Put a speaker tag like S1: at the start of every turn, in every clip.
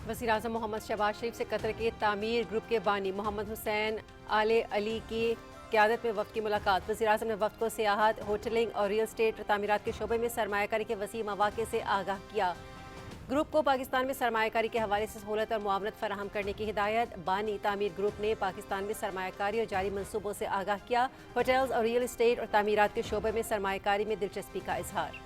S1: वज़ीर-ए-आज़म मोहम्मद शहबाज शरीफ से कतर के तामीर ग्रुप के बानी मोहम्मद हुसैन आले अली की क़यादत में वफ़द की मुलाकात। वज़ीर-ए-आज़म ने वफ़द को सियाहत, होटलिंग और रियल एस्टेट तामीरात के शोबे में सरमायाकारी के वसी मौक़े से आगाह किया। ग्रुप को पाकिस्तान में सरमायाकारी के हवाले से सहूलत और मुआवनत फराहम करने की हिदायत। बानी तामीर ग्रुप ने पाकिस्तान में सरमायाकारी और जारी मनसूबों से आगाह किया। होटल्स और रियल एस्टेट और तामीरात के शोबे में सरमायाकारी में दिलचस्पी का इजहार।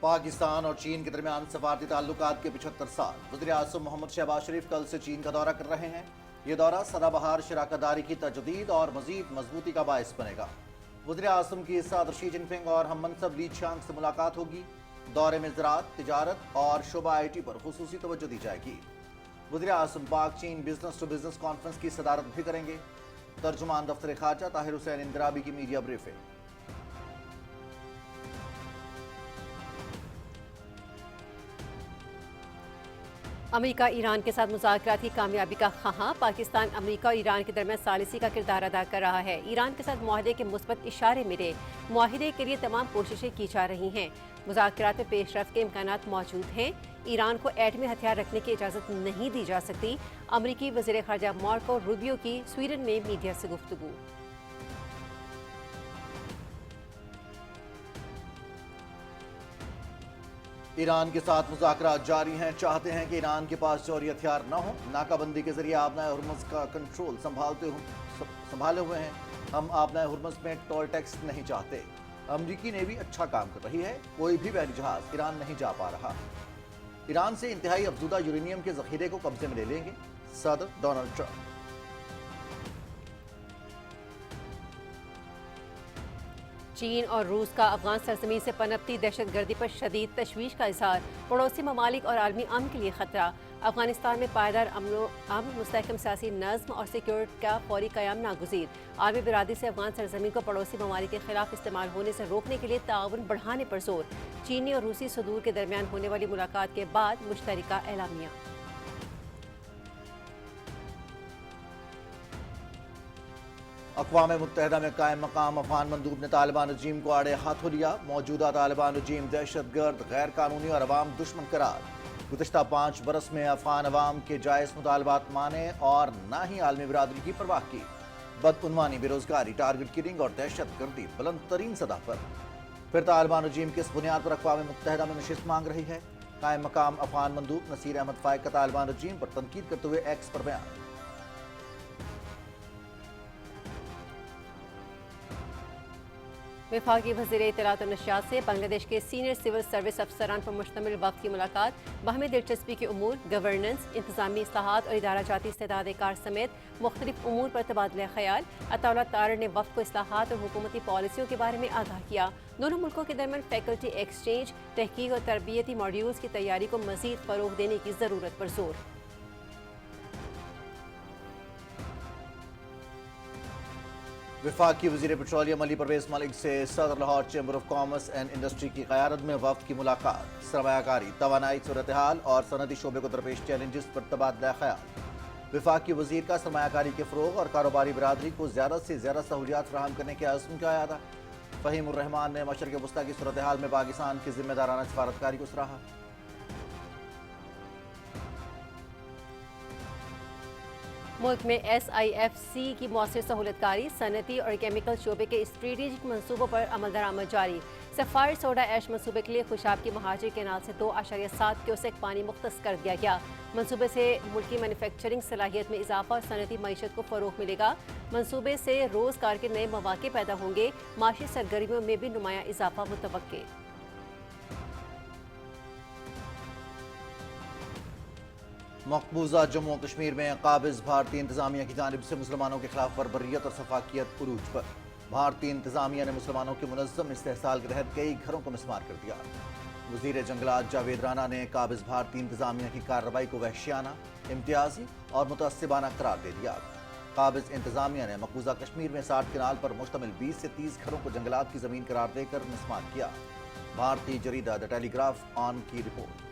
S2: पाकिस्तान और चीन के दरमियान सफारती ताल्लुकात के 75 साल। वज़ीर-ए-आज़म मोहम्मद शहबाज शरीफ कल से चीन का दौरा कर रहे हैं। ये दौरा सदाबहार शराकतदारी की तजदीद और मजीद मजबूती का बायस बनेगा। वज़ीर-ए-आज़म की सदर शी जिनपिंग और हम मनसब ली छियांग से मुलाकात होगी। दौरे में ज़राअत, तिजारत और शोबा IT पर खुसूसी तवज्जो दी जाएगी। वज़ीर-ए-आज़म पाक चीन बिजनेस टू बिजनेस कॉन्फ्रेंस की सदारत भी करेंगे। तर्जुमान दफ्तर खारजा ताहिर हुसैन इंदिराबी की मीडिया ब्रीफिंग।
S1: अमेरिका ईरान के साथ मुज़ाकरात की कामयाबी का ख़ां। पाकिस्तान अमेरिका और ईरान के दरमियान सालिसी का किरदार अदा कर रहा है। ईरान के साथ मुआहदे के मुस्बत इशारे मिले। मुआहदे के लिए तमाम कोशिशें की जा रही हैं। मुज़ाकरात में पेशरफ्त के इम्कानात मौजूद हैं। ईरान को एटमी हथियार रखने की इजाज़त नहीं दी जा सकती। अमरीकी वज़ीर ख़ारजा मार्को रूबियो की स्वीडन में मीडिया से गुफ्तगू।
S2: ईरान के साथ मुज़ाकरात जारी हैं। चाहते हैं कि ईरान के पास जौहरी हथियार न हो। नाकाबंदी के जरिए आबनाए हुर्मुज़ का कंट्रोल संभाले हुए हैं। हम आबनाए हुर्मुज़ में टोल टैक्स नहीं चाहते। अमरीकी नेवी अच्छा काम कर रही है। कोई भी बहरी जहाज ईरान नहीं जा पा रहा। ईरान से इंतहाई अफजुदा यूरेनियम के जखीरे को कब्जे में ले लेंगे सदर डोनाल्ड ट्रंप।
S1: चीन और रूस का अफगान सरजमीन से पनपती दहशतगर्दी पर शदीद तशवीश का इजहार। पड़ोसी ममालिक और आलमी अमन के लिए खतरा। अफगानिस्तान में पायदार अमन, मुस्तहकम सियासी नज़्म और सिक्योरिटी का फौरी क़याम नागुज़ीर। आलमी बिरादरी से अफगान सरजमीन को पड़ोसी ममालिक के खिलाफ इस्तेमाल होने से रोकने के लिए ताउन बढ़ाने पर जोर। चीनी और रूसी सदूर के दरमियान होने वाली मुलाकात के बाद मुश्तरका एलामिया।
S2: अक़वाम मुत्तहिदा में कायम मकाम अफगान मंदूब ने तालिबान रजीम को आड़े हाथों लिया। मौजूदा तालिबान रजीम दहशतगर्द, गैर कानूनी और अवाम दुश्मन करार। गुज़िश्ता 5 बरस में अफगान अवाम के जायज़ मुतालबात माने और ना ही आलमी बिरादरी की परवाह की। बदउनवानी, बेरोजगारी, टारगेट किलिंग और दहशतगर्दी बुलंद तरीन सतह पर। फिर तालिबान रजीम किस बुनियाद पर अक़वाम मुत्तहिदा में नशिस्त मांग रही है? कायम मकाम अफगान मंदूब नसीर अहमद फाइक का तालिबान रजीम पर तनकीद करते हुए एक्स पर बयान।
S1: वफाकी वज़ीर इत्तलात और नशियात से बांग्लादेश के सीनियर सिविल सर्विस अफसरान पर मुश्तमिल वफ़द की मुलाकात। बाहमी दिलचस्पी के उमूर, गवर्नेंस, इंतज़ामी इस्लाहात और इदारा जाती इस्तेदाद कार समेत मुख्तलिफ उमूर पर तबादला ख्याल। अताउल्लाह तारड़ ने वफ़द को इस्लाहात और हुकूमती पॉलिसियों के बारे में आगाह किया। दोनों मुल्कों के दरमियान फैकल्टी एक्सचेंज, तहकीक और तरबियती मॉड्यूल्स की तैयारी को मज़ीद फ़रोग़ देने की ज़रूरत पर जोर।
S2: वफाकी वज़ीर पेट्रोलियम अली परवेज़ मलिक से सदर Lahore chamber of commerce and industry की क़यादत में वफ़द की मुलाकात। सरमायाकारी, तवानाई सूरत हाल और सनदी शोबे को दरपेश चैलेंजेस पर तबादला ख्याल। वफाकी वज़ीर का सरमायाकारी के फ़रोग़ और कारोबारी बिरादरी को ज़्यादा से ज़्यादा सहूलियात फ़राहम करने के अज़्म का अदा। फ़हीमुर रहमान ने मशरिक़ वस्ता की सूरत हाल में पाकिस्तान की ज़िम्मेदाराना सफारतकारी को सराहा।
S1: मुल्क में SIFC की मौसर सहूलतकारी, सनती और केमिकल शोबे के स्ट्रेटेजिक मनसूबों पर अमल दरामद जारी। सफ़ायर सोडा ऐश मनसूबे के लिए खुशाब की महाजिर केनाल से 2.7 क्यूसेक पानी मुख्तस कर दिया गया। मनसूबे से मुल्की मैन्युफैक्चरिंग सलाहियत में इजाफा और सनती मईशत को फ़रोग़ मिलेगा। मनसूबे से रोज़गार के नए मौक़े पैदा होंगे। माशी सरगर्मियों में भी नुमाया इजाफा मुतवक्के।
S2: मकबूजा जम्मू और कश्मीर में काबिज़ भारतीय इंतज़ामिया की जानिब से मुसलमानों के खिलाफ बर्बरियत और सफाकियत उरूज पर। भारतीय इंतज़ामिया ने मुसलमानों के मुनज़्ज़म इस्तेहसाल के तहत कई घरों को मिसमार कर दिया। वज़ीर जंगलात जावेद राना ने काबिज़ भारतीय इंतज़ामिया की कार्रवाई को वहशियाना, इम्तियाजी और मुतअस्सिबाना करार दे दिया। काबिज़ इंतज़ामिया ने मकबूजा कश्मीर में 60 किनाल पर मुश्तमिल 20 से 30 घरों को जंगलात की ज़मीन करार देकर मिसमार किया। भारतीय जरीदा द टेलीग्राफ ऑन की रिपोर्ट।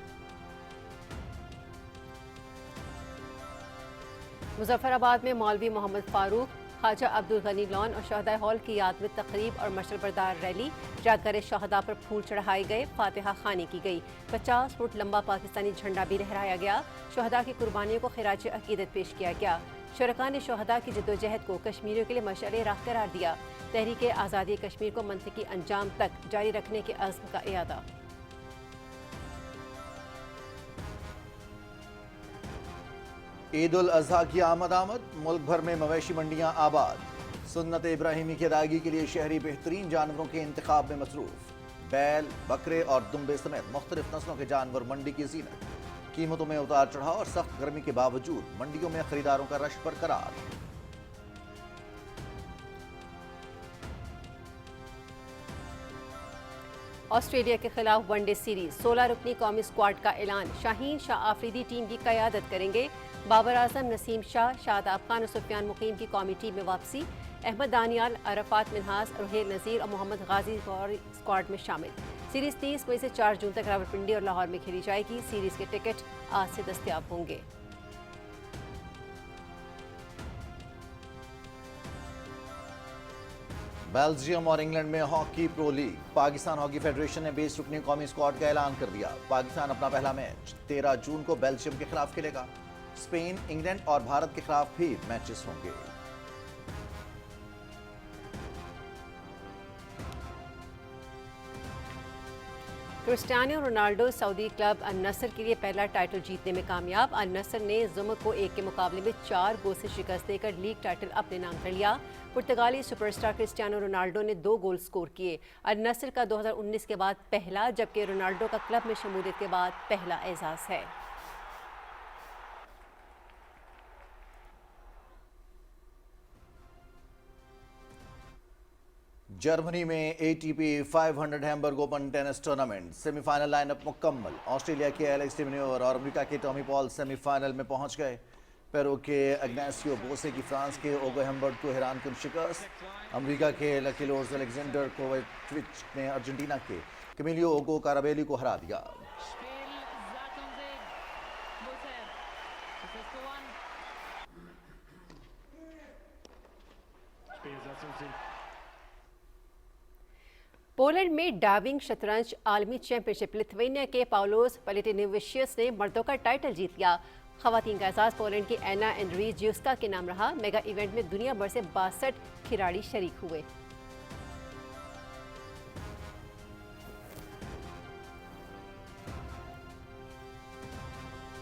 S1: मुजफ्फराबाद में मौलवी मोहम्मद फारूक ख्वाजा अब्दुल गनी लॉन और शहदा हॉल की याद में तकरीब और मशल बरदार रैली। यादगार शहदा पर फूल चढ़ाए गए, फातिहा खानी की गई। 50 फुट लंबा पाकिस्तानी झंडा भी लहराया गया। शहदा की कुर्बानियों को खिराज अकीदत पेश किया गया। शुरका ने शहदा की जद्दोजहद को कश्मीरियों के लिए मशअल राह करार दिया। तहरीक आज़ादी कश्मीर को मंतकी अंजाम तक जारी रखने के अज़्म का इरादा।
S2: ईद उल अजहा की आमद, मुल्क भर में मवेशी मंडियां आबाद। सुन्नत इब्राहिमी की अदायगी के लिए शहरी बेहतरीन जानवरों के इंतखाब में मसरूफ। बैल, बकरे और दुम्बे समेत मुख्तलिफ नस्लों के जानवर मंडी की जीनत। कीमतों में उतार चढ़ाव और सख्त गर्मी के बावजूद मंडियों में खरीदारों का रश बरकरार।
S1: ऑस्ट्रेलिया के खिलाफ वनडे सीरीज 16 रुकनी कौमी स्क्वाड का ऐलान। शाहीन शाह आफरीदी टीम की क़यादत करेंगे। बाबर आजम, नसीम शाह, शादाब खान और सुफियान मुकीम की कौमी टीम में वापसी। अहमद दानियाल, अरफात मिन्हास, रुहेल नज़ीर और मोहम्मद गाजी स्क्वाड में शामिल। सीरीज 30 मई से 4 जून तक रावलपिंडी और लाहौर में खेली जाएगी। सीरीज के टिकट आज से दस्तयाब होंगे।
S2: बेल्जियम और इंग्लैंड में hockey pro league. Pakistan hockey federation ने 20 रुकनी कौमी स्क्वाड का ऐलान कर दिया। पाकिस्तान अपना पहला मैच 13 जून को बेल्जियम के खिलाफ खेलेगा। स्पेन, इंग्लैंड और भारत के खिलाफ भी मैचेस होंगे।
S1: Cristiano Ronaldo Saudi club Al Nassr के लिए पहला टाइटल जीतने में कामयाब। अल नसर ने ज़ुमर को 1 के मुकाबले में 4 गोल से शिकस्त देकर लीग टाइटल अपने नाम कर लिया। पुर्तगाली सुपरस्टार क्रिस्टियानो रोनाल्डो ने 2 गोल स्कोर किए। अल नसर का 2019 के बाद पहला, जबकि रोनाल्डो का क्लब में शमूलियत के बाद पहला एजाज़ है।
S2: जर्मनी में ATP 500 Hamburg open tennis tournament semifinal lineup मुकम्मल। ऑस्ट्रेलिया के एलेक्स डी मिन्योर और अमेरिका के टॉमी पॉल सेमीफाइनल में पहुंच गए। पेरू के इग्नासियो बोसे की फ्रांस के ओगो हेम्बर्ट को हैरानकुन शिकस्त। अमेरिका के लकी लोर्ड्स अलेक्जेंडर कोवेचिच ने अर्जेंटीना के कैमिलियो ओगो काराबेली को हरा दिया।
S1: पोलैंड में डाइविंग शतरंज आलमी चैंपियनशिप लिथुआनिया के पाउलोस पलिटिनेविशियस ने मर्दों का टाइटल जीत लिया। खवातीन का एजाज पोलैंड की एना एंड्रीजियुस्का के नाम रहा। मेगा इवेंट में दुनिया भर से 62 खिलाड़ी शरीक हुए।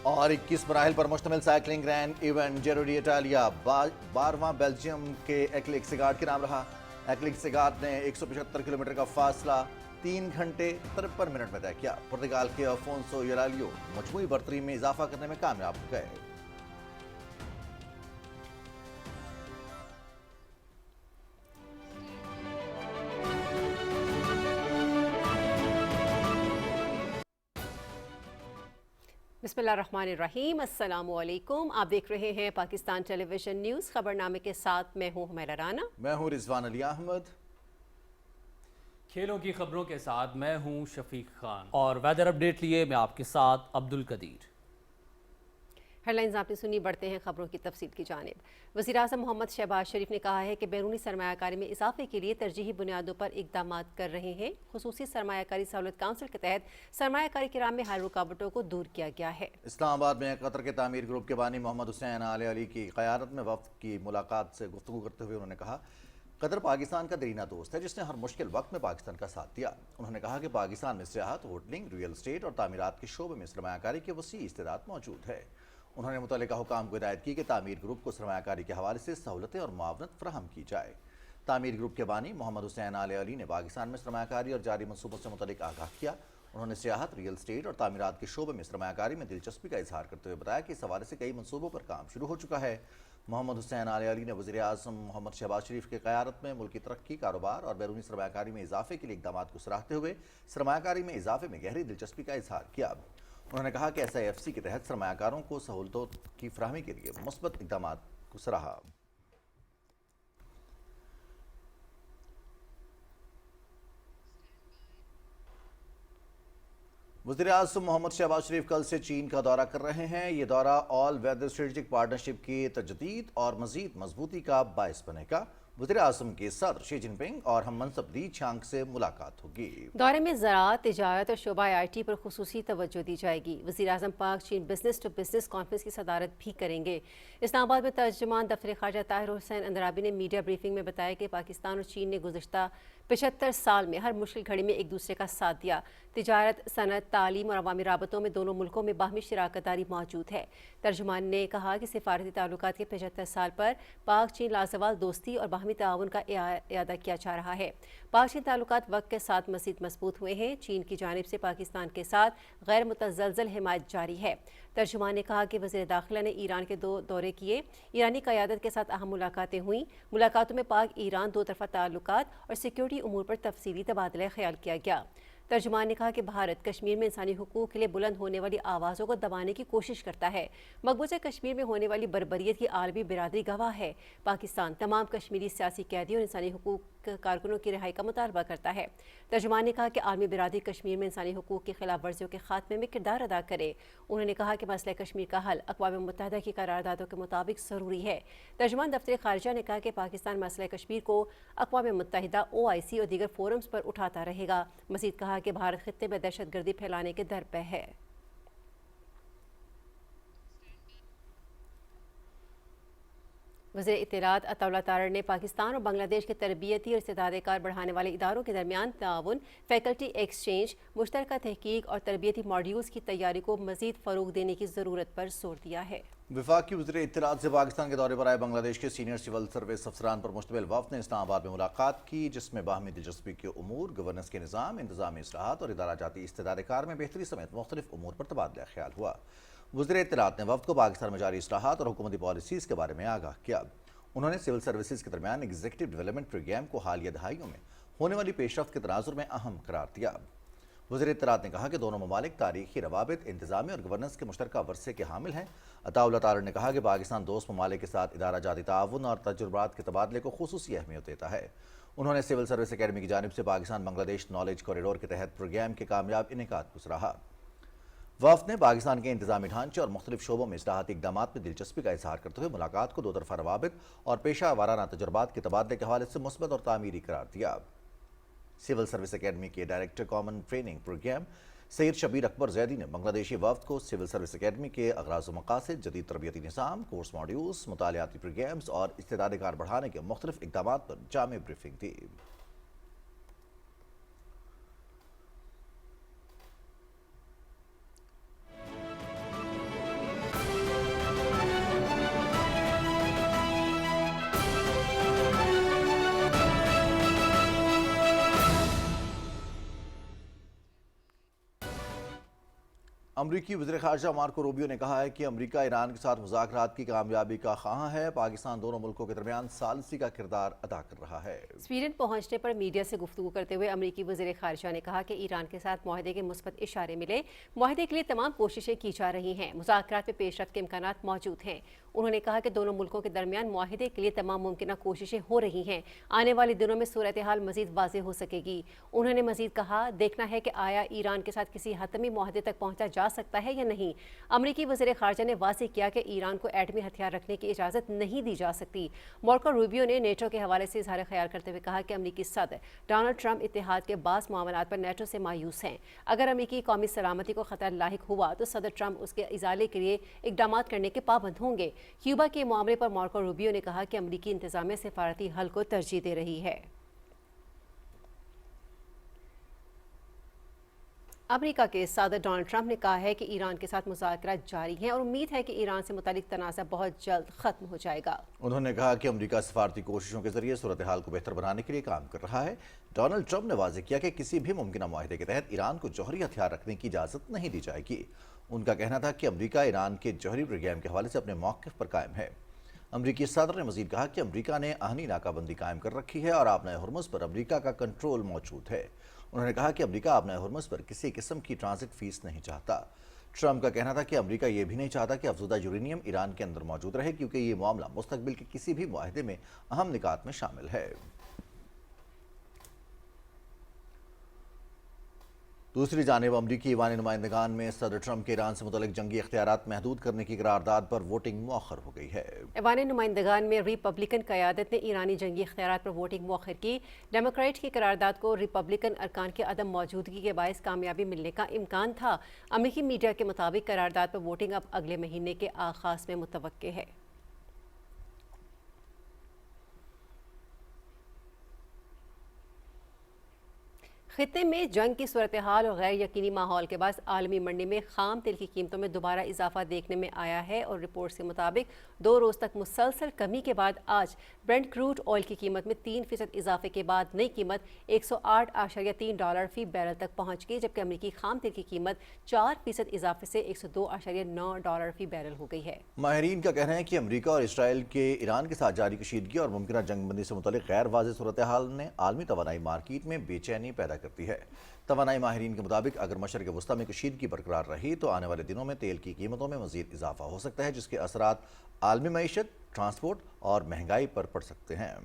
S2: और 21 मराहिल पर मुश्तमिल साइकिलिंग ग्रैंड इवेंट जेरो डी इटालिया 12वां बेल्जियम के एक्लिक सिगार्ड के नाम रहा। एक्लिक सिगार्ड ने 175 किलोमीटर का फासला 3 घंटे 53 मिनट में तय किया। पुर्तगाल के अफोंसो यरालियो मजमूई बर्तरी में इजाफा करने में कामयाब हो गए।
S1: बिस्मिल्लाहिर्रहमानिर्रहीम, अस्सलामुअलैकुम। आप देख रहे हैं पाकिस्तान टेलीविजन न्यूज़। खबरनामे के साथ मैं हूं हुमैरा राना।
S2: मैं हूं रिजवान अली अहमद।
S3: खेलों की खबरों के साथ मैं हूं शफीक खान और वेदर अपडेट लिए मैं आपके साथ अब्दुल कदीर।
S1: हेडलाइंस आपने सुनी, बढ़ते हैं खबरों की तफसील की जानिब। वज़ीर-ए-आज़म मोहम्मद शहबाज शरीफ ने कहा है कि बैरूनी सरमायाकारी में इजाफे के लिए तरजीही बुनियादों पर इकदाम कर रहे हैं। खुसूसी सरमायाकारी सहूलत काउंसिल के तहत सरमायाकारी की राह में हर रुकावटों को दूर किया गया है।
S2: इस्लामाबाद में कतर के तामीर ग्रुप के बानी मोहम्मद हुसैन आले अली की क़यादत में वफ़द की मुलाकात से गुफ्तगू करते हुए उन्होंने कहा, कतर पाकिस्तान का दरीना दोस्त है जिसने हर मुश्किल वक्त में पाकिस्तान का साथ दिया। उन्होंने कहा कि पाकिस्तान में सियाहत, होटलिंग, रियल एस्टेट और तामीरात के शोबे में सरमायाकारी की वसी इस्तेदाद मौजूद है। उन्होंने मुतल्लिका हुकाम को हिदायत की कि तामीर ग्रुप को सरमायाकारी के हवाले से सहूलतें और मुआवनत फराहम की जाए। तामीर ग्रुप के बानी मोहम्मद हुसैन आले अली ने पाकिस्तान में सरमायाकारी और जारी मनसूबों से मुतल्लिक आगाह किया। उन्होंने सियाहत, रियल एस्टेट और तामीरात के शोबे में सरमायाकारी में दिलचस्पी का इजहार करते हुए बताया कि इस हवाले से कई मनसूबों पर काम शुरू हो चुका है। मोहम्मद हुसैन आले अली ने वज़ीर-ए-आज़म मोहम्मद शहबाज शरीफ की क़यादत में मुल्की तरक्की, कारोबार और बैरूनी सरमायाकारी में इजाफे के लिए इक़दाम को सराहते हुए सरमायाकारी में इजाफे में गहरी दिलचस्पी का इजहार किया। उन्होंने कहा कि SIFC के तहत सरमायाकारों को सहूलतों की फराहमी के लिए मुस्बत इक़दाम को सराहा। वज़ीर आज़म मोहम्मद शहबाज शरीफ कल से चीन का दौरा कर रहे हैं। ये दौरा ऑल वेदर स्ट्रेटेजिक पार्टनरशिप की तजदीद और मज़ीद मजबूती का बायस बनेगा। वज़ीर आज़म के सदर शी जिनपिंग और हम मनसब ली छियांग से मुलाकात होगी।
S1: दौरे में ज़राअत, तिजारत और शोबा IT पर खुसूसी तवज्जो दी जाएगी। वज़ीर आज़म पाक चीन बिजनेस टू बिजनेस कॉन्फ्रेंस की सदारत भी करेंगे। इस्लामाबाद में तर्जुमान दफ्तर ख़ारजा ताहिर हुसैन अंदराबी ने मीडिया ब्रीफिंग में बताया कि पाकिस्तान और चीन ने गुज़श्ता 75 साल में हर मुश्किल घड़ी में एक दूसरे का साथ दिया। तिजारत, सनत, तालीम और अवामी राबतों में दोनों मुल्कों में बाहमी शराकतदारी मौजूद है। तर्जुमान ने कहा कि सिफारती ताल्लुकात के 75 साल पर पाक चीन लाजवाल दोस्ती और बाहमी ताउन का इयादा किया जा रहा है। पाक चीन ताल्लुकात वक्त के साथ मज़ीद मजबूत हुए हैं। चीन की जानिब से पाकिस्तान के साथ गैर मुतज़लज़ल हिमायत जारी है। तर्जुमान ने कहा कि वज़ीर दाखिला ने ईरान के 2 दौरे किए। ईरानी क़यादत के साथ अहम मुलाकातें हुईं। मुलाकातों में पाक ईरान 2 तरफ़ा ताल्लुकात और सिक्योरिटी उमूर पर तफसीली तबादला ख्याल किया गया। तर्जुमान ने कहा कि भारत कश्मीर में इंसानी हुकूक के लिए बुलंद होने वाली आवाज़ों को दबाने की कोशिश करता है। मकबूजा कश्मीर में होने वाली बर्बरियत की आलमी बिरादरी गवाह है। पाकिस्तान तमाम कश्मीरी सियासी कैदियों और इंसानी हुकूक कारकुनों की रिहाई का मुतालबा करता है। तर्जुमान ने कहा कि आलमी बिरादरी कश्मीर में इंसानी हुकूक की खिलाफ वर्जियों के खात्मे में किरदार अदा करे। उन्होंने कहा कि मसला कश्मीर का हल अक़वाम मुत्तहिदा की करारदादों के मुताबिक ज़रूरी है। तर्जुमान दफ्तर ख़ारजा ने कहा कि पाकिस्तान मसला कश्मीर को अक़वाम मुत्तहिदा, OIC और दीगर फोरम्स पर उठाता रहेगा। मज़ीद कहा कि भारत खित्ते में दहशत गर्दी फैलाने के दर पे है। वज़ीर इत्तलात अताउल्लाह तारड़ ने पाकिस्तान और बांग्लादेश के तरबियती और इस्तेदाद कार बढ़ाने वाले इदारों के दरमियान ताउन, फैकल्टी एक्सचेंज, मुश्तरका तहकीक और तरबियती मॉड्यूल्स की तैयारी को मज़ीद फ़रोग़ देने की ज़रूरत पर जोर दिया है।
S2: वफाकी वज़ीर इत्तलात से पाकिस्तान के दौरे पर आए बांग्लादेश के सीनियर सिविल सर्विस अफसरान पर मुश्तमिल वफ़द ने इस्लामाबाद में मुलाकात की, जिसमें बाहमी दिलचस्पी के उमूर, गवर्नेंस के निज़ाम, इंतज़ामी इस्लाहात और इदारा जाती इस्तेदाद कार में बेहतरी समेत मुख्तलिफ उमूर पर तबादला ख्याल हुआ। वज़ीर इत्तलात ने वफ़द को पाकिस्तान में जारी इस्लाहात और हुकूमती पॉलिसीज़ के बारे में आगाह किया। उन्होंने सिविल सर्विसेज के दरमियान एग्जीक्यूटिव डेवलपमेंट प्रोग्राम को हालिया दहाइयों में होने वाली पेशरफ्त के तनाजुर में अहम करार दिया। वज़ीर इत्तलात ने कहा कि दोनों ममालिक तारीखी रवाबित, इंतज़ामी और गवर्नेंस के मुश्तरका वर्से के हामिल हैं। अताउल्लाह तारड़ ने कहा कि पाकिस्तान दोस्त ममालिक के साथ इदारा जाती ताउन और तजुर्बात के तबादले को खुसूसी अहमियत देता है। उन्होंने सिविल सर्विस अकेडमी की जानिब से पाकिस्तान बांग्लादेश नॉलेज कॉरिडोर के तहत प्रोग्राम के कामयाब इनेकाद को सराहा। वफ़द ने पाकिस्तान के इंतजामी ढांचे और मुख्तलिफ शोबों में इस्लाहाती इक़दामात में दिलचस्पी का इजहार करते हुए मुलाकात को 2 तरफ़ा रवाबित और पेशा वाराना तजुर्बात के तबादले के हवाले से मुस्बत और तामीरी करार दिया। सिविल सर्विस अकेडमी के director common training programme Syed Shabbir Akbar Zaidi ने बांग्लादेशी वफ़द को सिविल सर्विस अकेडमी के अग़राज़ व मक़ासिद, जदीद तरबियती निज़ाम, कोर्स मॉड्यूल्स, मुतालियाती प्रोग्राम्स और इस्तेदाद कार बढ़ाने के मुख्तलिफ इक़दामात पर जामे ब्रीफिंग दी। अमरीकी वज़ीर ख़ारजा मार्को रूबियो ने कहा है कि अमरीका ईरान के साथ मुज़ाकरात की कामयाबी का ख़्वाह है। पाकिस्तान दोनों मुल्कों के दरमियान सालसी का किरदार अदा कर रहा है।
S1: स्वीडन पहुंचने पर मीडिया से गुफ्तगू करते हुए अमरीकी वज़ीर ख़ारजा ने कहा कि ईरान के साथ मुआहदे के मुस्बत इशारे मिले। मुआहदे के लिए तमाम कोशिशें की जा रही हैं। मुज़ाकरात में पेशरफ्त के इम्कानात मौजूद हैं। उन्होंने कहा कि दोनों मुल्कों के दरमियान मुआहदे के लिए तमाम मुमकिन कोशिशें हो रही हैं। आने वाले दिनों में सूरत हाल मज़ीद वाज़ेह हो सकेगी। उन्होंने मज़ीद कहा, देखना है कि आया ईरान के साथ किसी हतमी मुआहदे तक पहुँचा जा सकता है या नहीं। अमरीकी वज़ीर ख़ारजा ने वाज़ेह किया कि ईरान को एटमी हथियार रखने की इजाज़त नहीं दी जा सकती। मार्को रूबियो ने नेटो के हवाले से इज़हार ख्याल करते हुए कहा कि अमरीकी सदर डोनाल्ड ट्रंप इत्तेहाद के बाज़ मामलात पर नेटो से मायूस हैं। अगर अमरीकी कौमी सलामती को ख़तरा लाहिक हुआ तो सदर ट्रंप उसके इजाले के लिए इक़दामात करने के पाबंद होंगे। क्यूबा के मामले पर मार्को रूबियो ने कहा कि अमरीकी इंतज़ामिया सिफारती हल को तरजीह दे रही है। अमेरिका के सदर डोनाल्ड ट्रंप ने कहा है कि ईरान के साथ मुज़ाकरात जारी हैं और उम्मीद है कि ईरान से मुतालिक तनाज़ा बहुत जल्द ख़त्म हो जाएगा।
S2: उन्होंने कहा कि अमेरिका सिफारती कोशिशों के जरिए सूरत हाल को बेहतर बनाने के लिए काम कर रहा है। डोनाल्ड ट्रंप ने वाज़ेह किया कि किसी भी मुमकिन मुआहदे के तहत ईरान को जौहरी हथियार रखने की इजाज़त नहीं दी जाएगी। उनका कहना था कि अमेरिका ईरान के जौहरी प्रोग्राम के हवाले से अपने मौक़िफ़ पर कायम है। अमरीकी सदर ने मज़ीद कहा कि अमरीका ने आहनी नाकाबंदी कायम कर रखी है और आबनाए हुर्मुज़ पर अमरीका का कंट्रोल मौजूद है। उन्होंने कहा कि अमरीका आबनाए हुर्मुज़ पर किसी किस्म की ट्रांजिट फीस नहीं चाहता। ट्रंप का कहना था कि अमरीका ये भी नहीं चाहता कि अफज़ुदा यूरेनियम ईरान के अंदर मौजूद रहे, क्योंकि ये मामला मुस्तकबिल के किसी भी मुआहदे में अहम निकात में शामिल है। दूसरी जानिब अमरीकी ईवानी नुमाइंदगान में सदर ट्रंप के ईरान से मुतल्लिक जंगी इख्तियारात महदूद करने की करारदाद पर वोटिंग मौखर हो गई है।
S1: ईवानी नुमाइंदगान में रिपब्लिकन क़यादत ने ईरानी जंगी इख्तियारात पर वोटिंग मौखर की। डेमोक्रेट की करारदाद को रिपब्लिकन अरकान के अदम मौजूदगी के बायस कामयाबी मिलने का इम्कान था। अमरीकी मीडिया के मुताबिक करारदाद पर वोटिंग अब अगले महीने के आगाज में मुतवक्के है। खित्ते में जंग की सूरत हाल और गैर यकीनी माहौल के बाद आलमी मंडी में खाम तेल की कीमतों में दोबारा इजाफा देखने में आया है और रिपोर्ट्स के मुताबिक 2 रोज़ तक मुसलसल कमी के बाद आज ब्रेंट क्रूड ऑयल की कीमत में 3% इजाफे के बाद नई कीमत $108.3 फी बैरल तक पहुंच गई, जबकि अमरीकी खाम तेल की कीमत 4% इजाफे से $102.9 फी बैरल हो गई है।
S2: माहिरीन का कहना है कि अमरीका और इसराइल के ईरान के साथ जारी कशीदगी और मुमकिन जंगबंदी से मुतल्लिक गैर वाज़ेह सूरत हाल ने आलमी तवानाई मार्केट में बेचैनी पैदा करती है। तवानाई माहिरीन के मुताबिक अगर मशरक़ वस्ता में कशीदगी बरकरार रही तो आने वाले दिनों में तेल की कीमतों में मज़ीद इजाफा हो सकता है, जिसके असरात आलमी मईशत, ट्रांसपोर्ट और महंगाई पर पड़ सकते हैं।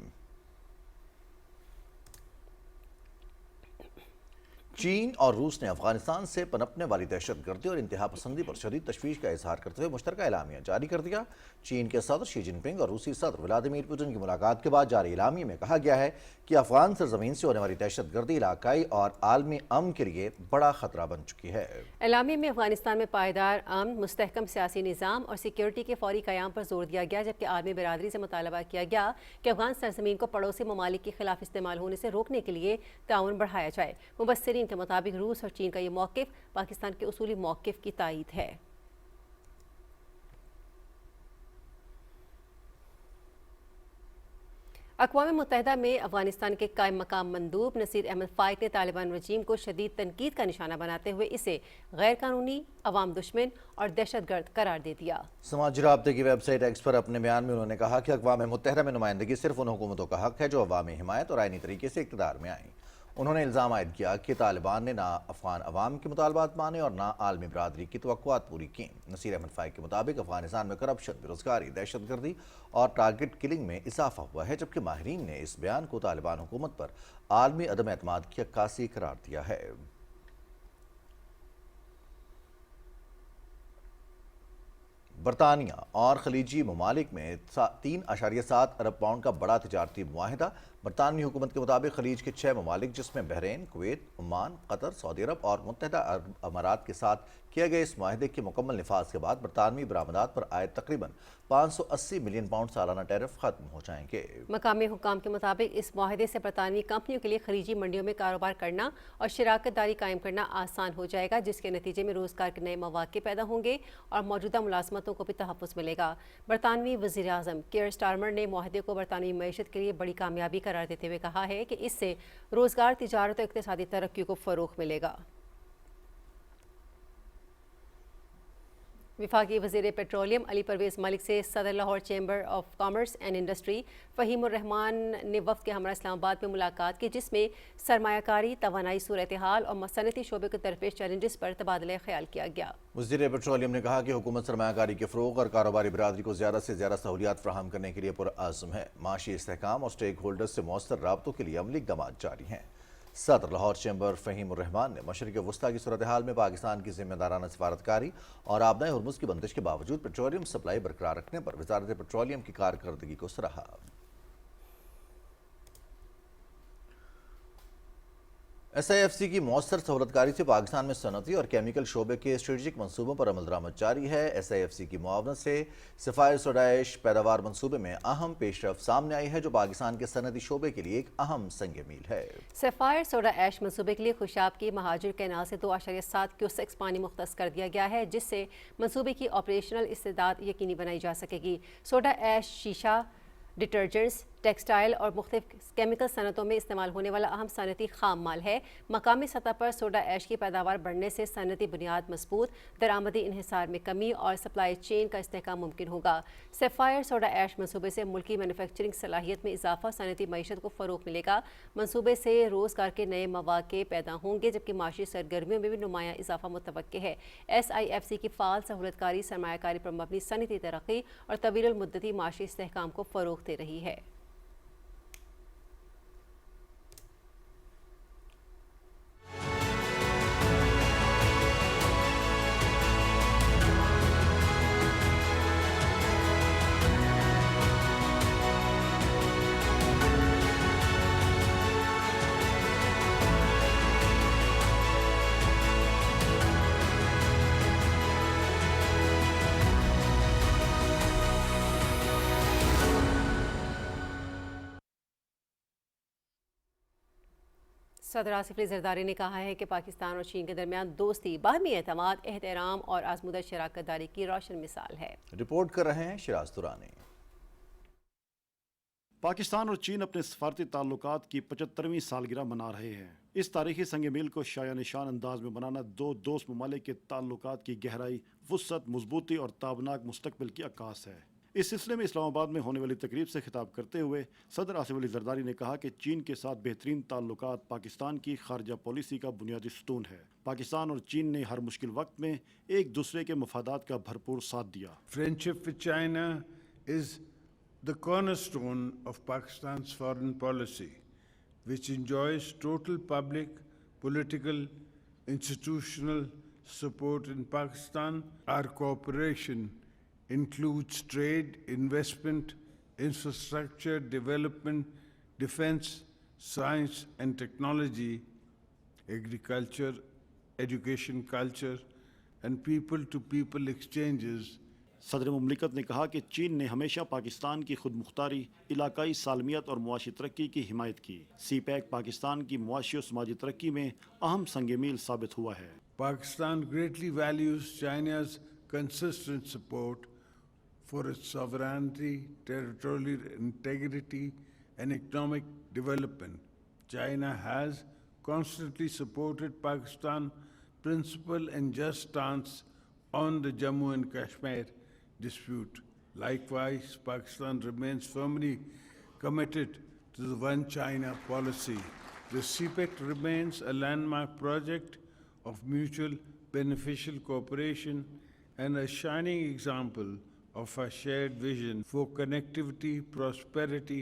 S2: चीन और रूस ने अफगानिस्तान से पनपने वाली दहशतगर्दी और इंतहा पसंदी पर शदीद तशवीश का इजहार करते हुए मुश्तरका एलामिया जारी कर दिया। चीन के सदर शी जिनपिंग और रूसी सदर व्लादिमीर पुतिन की मुलाकात के बाद जारी एलामिया में कहा गया है कि अफगान सरजमीन से होने वाली दहशतगर्दी इलाकाई और आलमी अमन के लिए बड़ा खतरा बन चुकी है।
S1: एलामिया में अफगानिस्तान में पायदार अमन, मुस्तहकम सियासी निज़ाम और सिक्योरिटी के फौरी क़याम पर जोर दिया गया, जबकि आलमी बिरादरी से मुतालबा किया गया कि अफगान सरजमीन को पड़ोसी ममालिक के खिलाफ इस्तेमाल होने से रोकने के लिए ताउन बढ़ाया जाए। मुबस्सिरीन के मुताबिक रूस और चीन का ये मौक़िफ़ पाकिस्तान के उसूली मौक़िफ़ की तायीद है। अक़वाम मुत्तहिदा में अफगानिस्तान के कायम मकाम मंदूब नसीर अहमद फ़ाइक ने तालिबान रजीम को शदीद तनकीद का निशाना बनाते हुए इसे गैर कानूनी, अवाम दुश्मन और दहशतगर्द करार दे दिया।
S2: समाजी राब्ते की वेबसाइट एक्स पर अपने बयान में उन्होंने कहा कि अक़वाम मुत्तहिदा में नुमाइंदगी सिर्फ उन हुकूमतों का हक है जो अवामी हिमायत और आईनी तरीके से इक़्तिदार में आईं। उन्होंने इल्ज़ाम आयद किया कि तालिबान ने ना अफ़गान अवाम के मुतालबात माने और ना आलमी बरादरी की तवक्कुआत पूरी की। नसीर अहमद फ़ाइक के मुताबिक अफ़गानिस्तान में करप्शन, बेरोज़गारी, दहशतगर्दी और टारगेट किलिंग में इजाफा हुआ है, जबकि माहिरीन ने इस बयान को तालिबान हुकूमत पर आलमी अदम एतमाद की अक्कासी करार दिया है। बरतानिया और खलीजी ममालिक में 3.7 अरब पाउंड का बड़ा तिजारती मुआहिदा। बरतानवी हुकूमत के मुताबिक खलीज के 6 ममालिक जिसमें Bahrain, Kuwait, Oman, Qatar, Saudi अरब और मुत्तहिदा अरब अमारात के साथ किए गए इस मुआहिदे के मुकम्मल निफाज के बाद बरतानवी बरामदात पर आए तकरीबन 580 मिलियन पाउंड सालाना टैरिफ खत्म हो जाएंगे।
S1: मकामी हुक्काम के मुताबिक इस मुआहिदे से बरतानवी कंपनियों के लिए खलीजी मंडियों में कारोबार करना और शराकत दारी कायम करना आसान हो जाएगा, जिसके नतीजे में रोज़गार के नए मौक़े पैदा होंगे और मौजूदा मुलाजमतों को भी तहफ़्फ़ुज़ मिलेगा। बरतानवी वज़ीर आज़म कियर स्टारमर ने मुआहिदे को बरतानवी मईशत के लिए बड़ी कामयाबी करार देते हुए कहा है कि इससे रोज़गार, तिजारत और इक़्तिसादी तरक्की को फ़रोग़ मिलेगा। वफाकी वज़ीर पेट्रोलियम अली परवेज़ मलिक से सदर Lahore chamber of commerce and industry Fahimur Rehman ने वफ़द के हमरा इस्लामाबाद में मुलाकात की, जिसमें सरमायाकारी, तवानाई सूरत हाल और सनती शोबे के दरपेश चैलेंजेस पर तबादला ख्याल किया गया।
S2: वज़ीर पेट्रोलियम ने कहा कि हुकूमत सरमायाकारी के फ़रोग़ और कारोबारी बिरादरी को ज़्यादा से ज़्यादा सहूलियात फ़राहम करने के लिए पुरअज़्म है। माशी इस्तेहकाम और स्टेक होल्डर्स से मौसर राब्तों के लिए अमली इक़दामात जारी हैं। सदर लाहौर चैम्बर फ़हीमुर रहमान ने मशरिक़ वस्ता की सूरत हाल में पाकिस्तान की ज़िम्मेदाराना सफारतकारी और आबनाए हुर्मुज़ की बंदिश के बावजूद पेट्रोलियम सप्लाई बरकरार रखने पर वज़ारत पेट्रोलियम की कारकर्दगी को सराहा। SIFC की मौसर सहूलतकारी से पाकिस्तान में सनती और केमिकल शोबे के स्ट्रेटजिक मनसूबों पर अमल दरामद जारी है। SIFC की मुआवनत से सफ़ायर सोडा ऐश पैदावार मनसूबे में अहम पेशरफ सामने आई है, जो पाकिस्तान के सनती शोबे के लिए एक अहम संग मील है।
S1: सफ़ायर सोडा ऐश मनसूबे के लिए खुशाब की महाजिर कैनाल से 2.7 क्यूसेक्स पानी मुख्तस कर दिया गया है, जिससे मनसूबे की ऑपरेशनल इस्तेदाद यकीनी बनाई जा सकेगी। सोडा ऐश शीशा, डिटर्जेंट्स, टेक्सटाइल और मुख्तलिफ केमिकल सनतों में इस्तेमाल होने वाला अहम सनती खाम माल है। मकामी सतह पर सोडा ऐश की पैदावार बढ़ने से सनती बुनियाद मजबूत, दरामदी इन्हिसार में कमी और सप्लाई चेन का इस्तेहकाम मुमकिन होगा। सफ़ायर सोडा ऐश मनसूबे से मुल्की मैन्युफैक्चरिंग सलाहियत में इजाफा, सनती मईशत को फ़रोग़ मिलेगा। मनसूबे से रोज़गार के नए मौक़े पैदा होंगे, जबकि माशी सरगर्मियों में भी नुमायाँ इजाफा मुतवक्के है। SIFC की फ़ाल सहूलतकारी, सरमायाकारी पर मबनी सनती तरक्की और तवील मुद्दती माशी इस्तेहकाम को फ़रोग़ दे रही है। सदर आसिफ अली जरदारी ने कहा है कि पाकिस्तान और चीन के दरमियान दोस्ती, बाहमी एतमाद, एहतराम और आजमुदा शराकत दारी की रोशन मिसाल है।
S2: रिपोर्ट कर रहे हैं शिराज दुरानी।
S4: पाकिस्तान और चीन अपने सफारती ताल्लुकात की 75वीं सालगिरह मना रहे हैं। इस तारीखी संग मील को शाया निशान अंदाज में बनाना दो दोस्त ममालिक के ताल्लुकात की गहराई, वुसअत, मजबूती और ताबनाक मुस्तकबिल की अक्कास है। इस सिलसिले में इस्लामाबाद में होने वाली तकरीब से खिताब करते हुए सदर आसिफ अली जरदारी ने कहा कि चीन के साथ बेहतरीन ताल्लुकात पाकिस्तान की खारजा पॉलिसी का बुनियादी सतून है। पाकिस्तान और चीन ने हर मुश्किल वक्त में एक दूसरे के मफादात का भरपूर साथ दिया।
S5: Friendship with China is the cornerstone of Pakistan's foreign policy, which enjoys total public, political, institutional support in Pakistan. Our cooperation includes trade, investment, infrastructure, development, defense, science and technology, agriculture, education, culture, and people-to-people exchanges.
S4: सदर मुमलिकत ने कहा कि चीन ने हमेशा पाकिस्तान की खुद मुख्तारी, इलाकाई सालमियत और मुआशी तरक्की की हिमायत की। CPEC पाकिस्तान की मुआशी और समाजी तरक्की में अहम संग मील साबित हुआ है।
S5: Pakistan greatly values China's consistent support for its sovereignty, territorial integrity, and economic development. China has constantly supported Pakistan's principled and just stance on the Jammu and Kashmir dispute. Likewise, Pakistan remains firmly committed to the One China policy. The CPEC remains a landmark project of mutual beneficial cooperation and a shining example of our shared vision for connectivity, prosperity,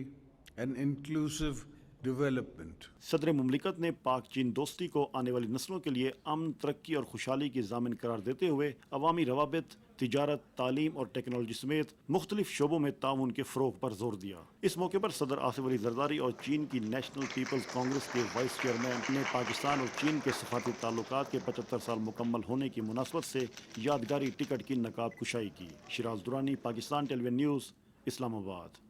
S5: and inclusive development.
S4: सदर मुमलिकत ने पाक चीन दोस्ती को आने वाली नस्लों के लिए अमन, तरक्की और खुशहाली की ज़ामिन करार देते हुए अवामी रवाबित, तिजारत, तालीम और टेक्नोलॉजी समेत मुख्तलिफ शोबों में ताउन के फ़रोग पर जोर दिया। इस मौके पर सदर आसिफ अली जरदारी और चीन की नेशनल पीपल्स कांग्रेस के वाइस चेयरमैन ने पाकिस्तान और चीन के सफारती ताल्लुकात के 75 साल मुकम्मल होने की मुनासबत से यादगारी टिकट की नकाब कुशाई की। Shiraz Durrani, Pakistan television news, Islamabad.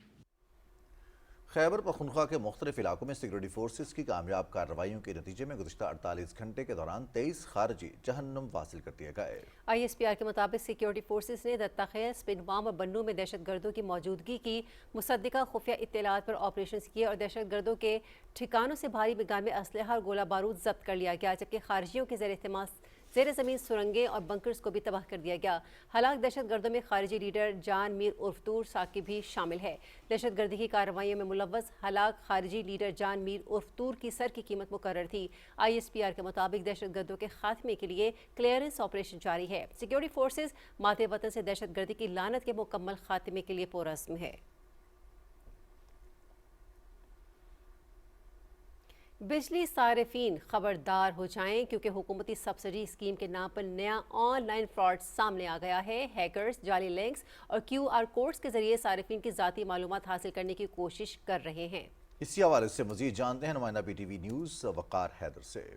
S2: खैबर पख्तूनख्वा के मुख्तलिफ इलाकों में सिक्योरिटी फोर्सेस की कामयाब कार्रवाइयों के नतीजे में गुज़िश्ता 48 घंटे के दौरान 23 खारजी जहन्नुम वासिल कर दिए गए।
S1: ISPR के मुताबिक सिक्योरिटी फोर्सेस ने दत्ताखेल, स्पिनवाम और बन्नू में दहशतगर्दों की मौजूदगी की मुसद्दिका खुफिया इत्तलात पर ऑपरेशन किए और दहशतगर्दों के ठिकानों से भारी मिक़दार में असलहा और गोला बारूद जब्त कर लिया गया, जबकि खारजियों के ज़ेर ज़मीन सुरंगें और बंकर्स को भी तबाह कर दिया गया। हलाक दहशतगर्दों में खारजी लीडर जान मीर उर्फ तूर साकिब भी शामिल है। दहशतगर्दी की कार्रवाइयों में मुलव्वस हलाक खारजी लीडर जान मीर उर्फ तूर की सर की कीमत मुकर्रर थी। ISPR के मुताबिक दहशतगर्दों के खात्मे के लिए क्लियरेंस ऑपरेशन जारी है। सिक्योरिटी फोर्सेज माते वतन से दहशतगर्दी की लानत के मुकम्मल खात्मे के लिए पुरअज़्म है। बिजली सारिफीन खबरदार हो जाएं, क्योंकि हुकूमती सब्सिडी स्कीम के नाम पर नया ऑनलाइन फ्रॉड सामने आ गया है। हैकर्स जाली लिंक्स और QR कोड्स के जरिए सारिफीन की ज़ाती मालूमात हासिल करने की कोशिश कर रहे हैं।
S2: इसी हवाले से मजीद जानते हैं नुमाइंदा PTV न्यूज़ वकार हैदर से।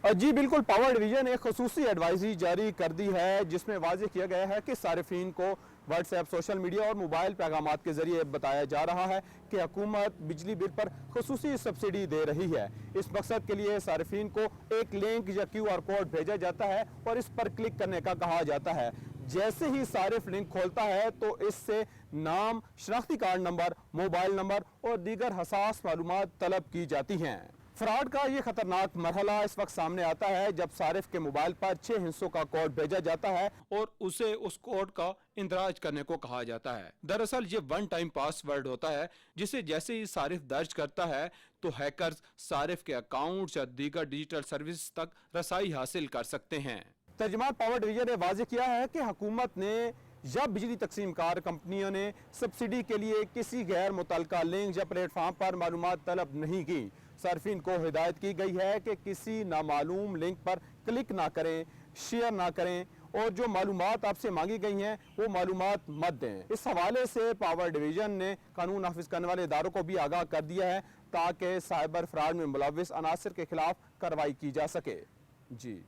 S6: जी बिल्कुल, पावर डिवीजन ने खसूसी एडवाइजरी जारी कर दी है, जिसमें वाज़ेह किया गया है कि सारिफीन को व्हाट्सएप, सोशल मीडिया और मोबाइल पैगामात के जरिए बताया जा रहा है कि हुकूमत बिजली बिल पर खसूसी सब्सिडी दे रही है। इस मकसद के लिए सारिफीन को एक लिंक या QR कोड भेजा जाता है और इस पर क्लिक करने का कहा जाता है। जैसे ही सारिफ लिंक खोलता है तो इससे नाम, शनाख्ती कार्ड नंबर, मोबाइल नंबर और दीगर हसास मालूमात तलब की जाती हैं। फ्रॉड का ये खतरनाक मरहला इस वक्त सामने आता है जब सारिफ के मोबाइल पर 6 हिस्सों का कोड भेजा जाता है और उसे उस कोड का इंदराज करने को कहा जाता है। दरअसल ये वन टाइम पासवर्ड होता है, जिसे जैसे ही सारिफ दर्ज करता है तो हैकर्स सारिफ के अकाउंट्स या दीगर डिजिटल सर्विस तक रसाई हासिल कर सकते हैं। तर्जुमान पावर डिवीजन ने वाज़ेह किया है कि हुकूमत ने या बिजली तकसीमकार कंपनियों ने सब्सिडी के लिए किसी गैर मुतल्लका लिंक या प्लेटफॉर्म पर मालूमात तलब नहीं की। सार्फिन को हिदायत की गई है कि किसी नामालूम लिंक पर क्लिक ना करें, शेयर ना करें और जो मालूमात आपसे मांगी गई हैं वो मालूमात मत दें। इस हवाले से पावर डिवीजन ने कानून नाफिज करने वाले इदारों को भी आगाह कर दिया है ताकि साइबर फ्रॉड में मुलव्विस अनासर के खिलाफ कार्रवाई की जा सके। जी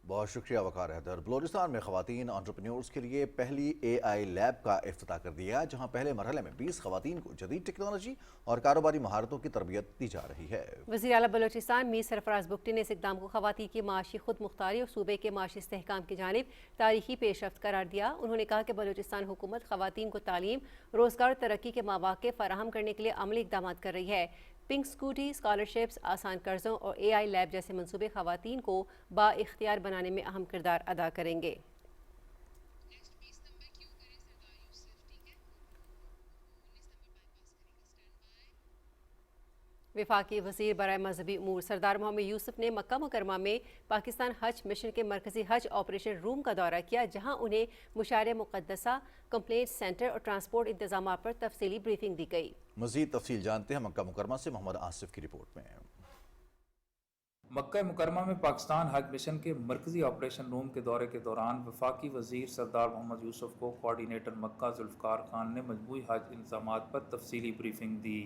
S2: बहुत शुक्रिया वकार हैदर। बलूचिस्तान में खवातीन एंटरप्रेन्योर्स के लिए पहली AI लैब का इफ्तिताह कर दिया, जहां पहले मरहले में 20 खवातीन को जदीद टेक्नोलॉजी और कारोबारी महारतों की तरबियत दी जा रही है।
S1: वज़ीर आला बलूचिस्तान मीर सरफराज बुगटी ने इस इक़दाम को खवातीन की माशी खुद मुख्तारी और सूबे के माशी इस्तेहकाम की जानिब तारीखी पेशरफ्त करार दिया। उन्होंने कहा कि बलूचिस्तान हुकूमत खवातीन को तालीम, रोज़गार और तरक्की के मौक़े फराहम करने के लिए अमली इक़दाम कर रही है। पिंक स्कूटी, स्कॉलरशिप्स, आसान कर्ज़ों और AI लैब जैसे मंसूबे खवातीन को बाइख्तियार बनाने में अहम किरदार अदा करेंगे। वफाकी वज़ीर बराए मजहबी उमूर सरदार मोहम्मद यूसुफ ने मक्का मुकरमा में पाकिस्तान हज मिशन के मरकजी हज ऑपरेशन रूम का दौरा किया, जहां उन्हें मुशारे मुक़द्दसा, कंप्लेंट सेंटर और ट्रांसपोर्ट इंतजाम पर तफसीली ब्रीफिंग दी गई।
S2: मज़ीद तफसील जानते हैं मक्का मुकरमा से मोहम्मद आसिफ की रिपोर्ट में।
S7: मक्का मुकरमा में पाकिस्तान हज मिशन के मरकजी ऑपरेशन रूम के दौरे के दौरान वफाकी वज़ीर सरदार मोहम्मद यूसुफ को कोऑर्डिनेटर मक्का जुल्फ़कार खान ने मजमूई हज इंतज़ामात पर तफसीली ब्रीफिंग दी।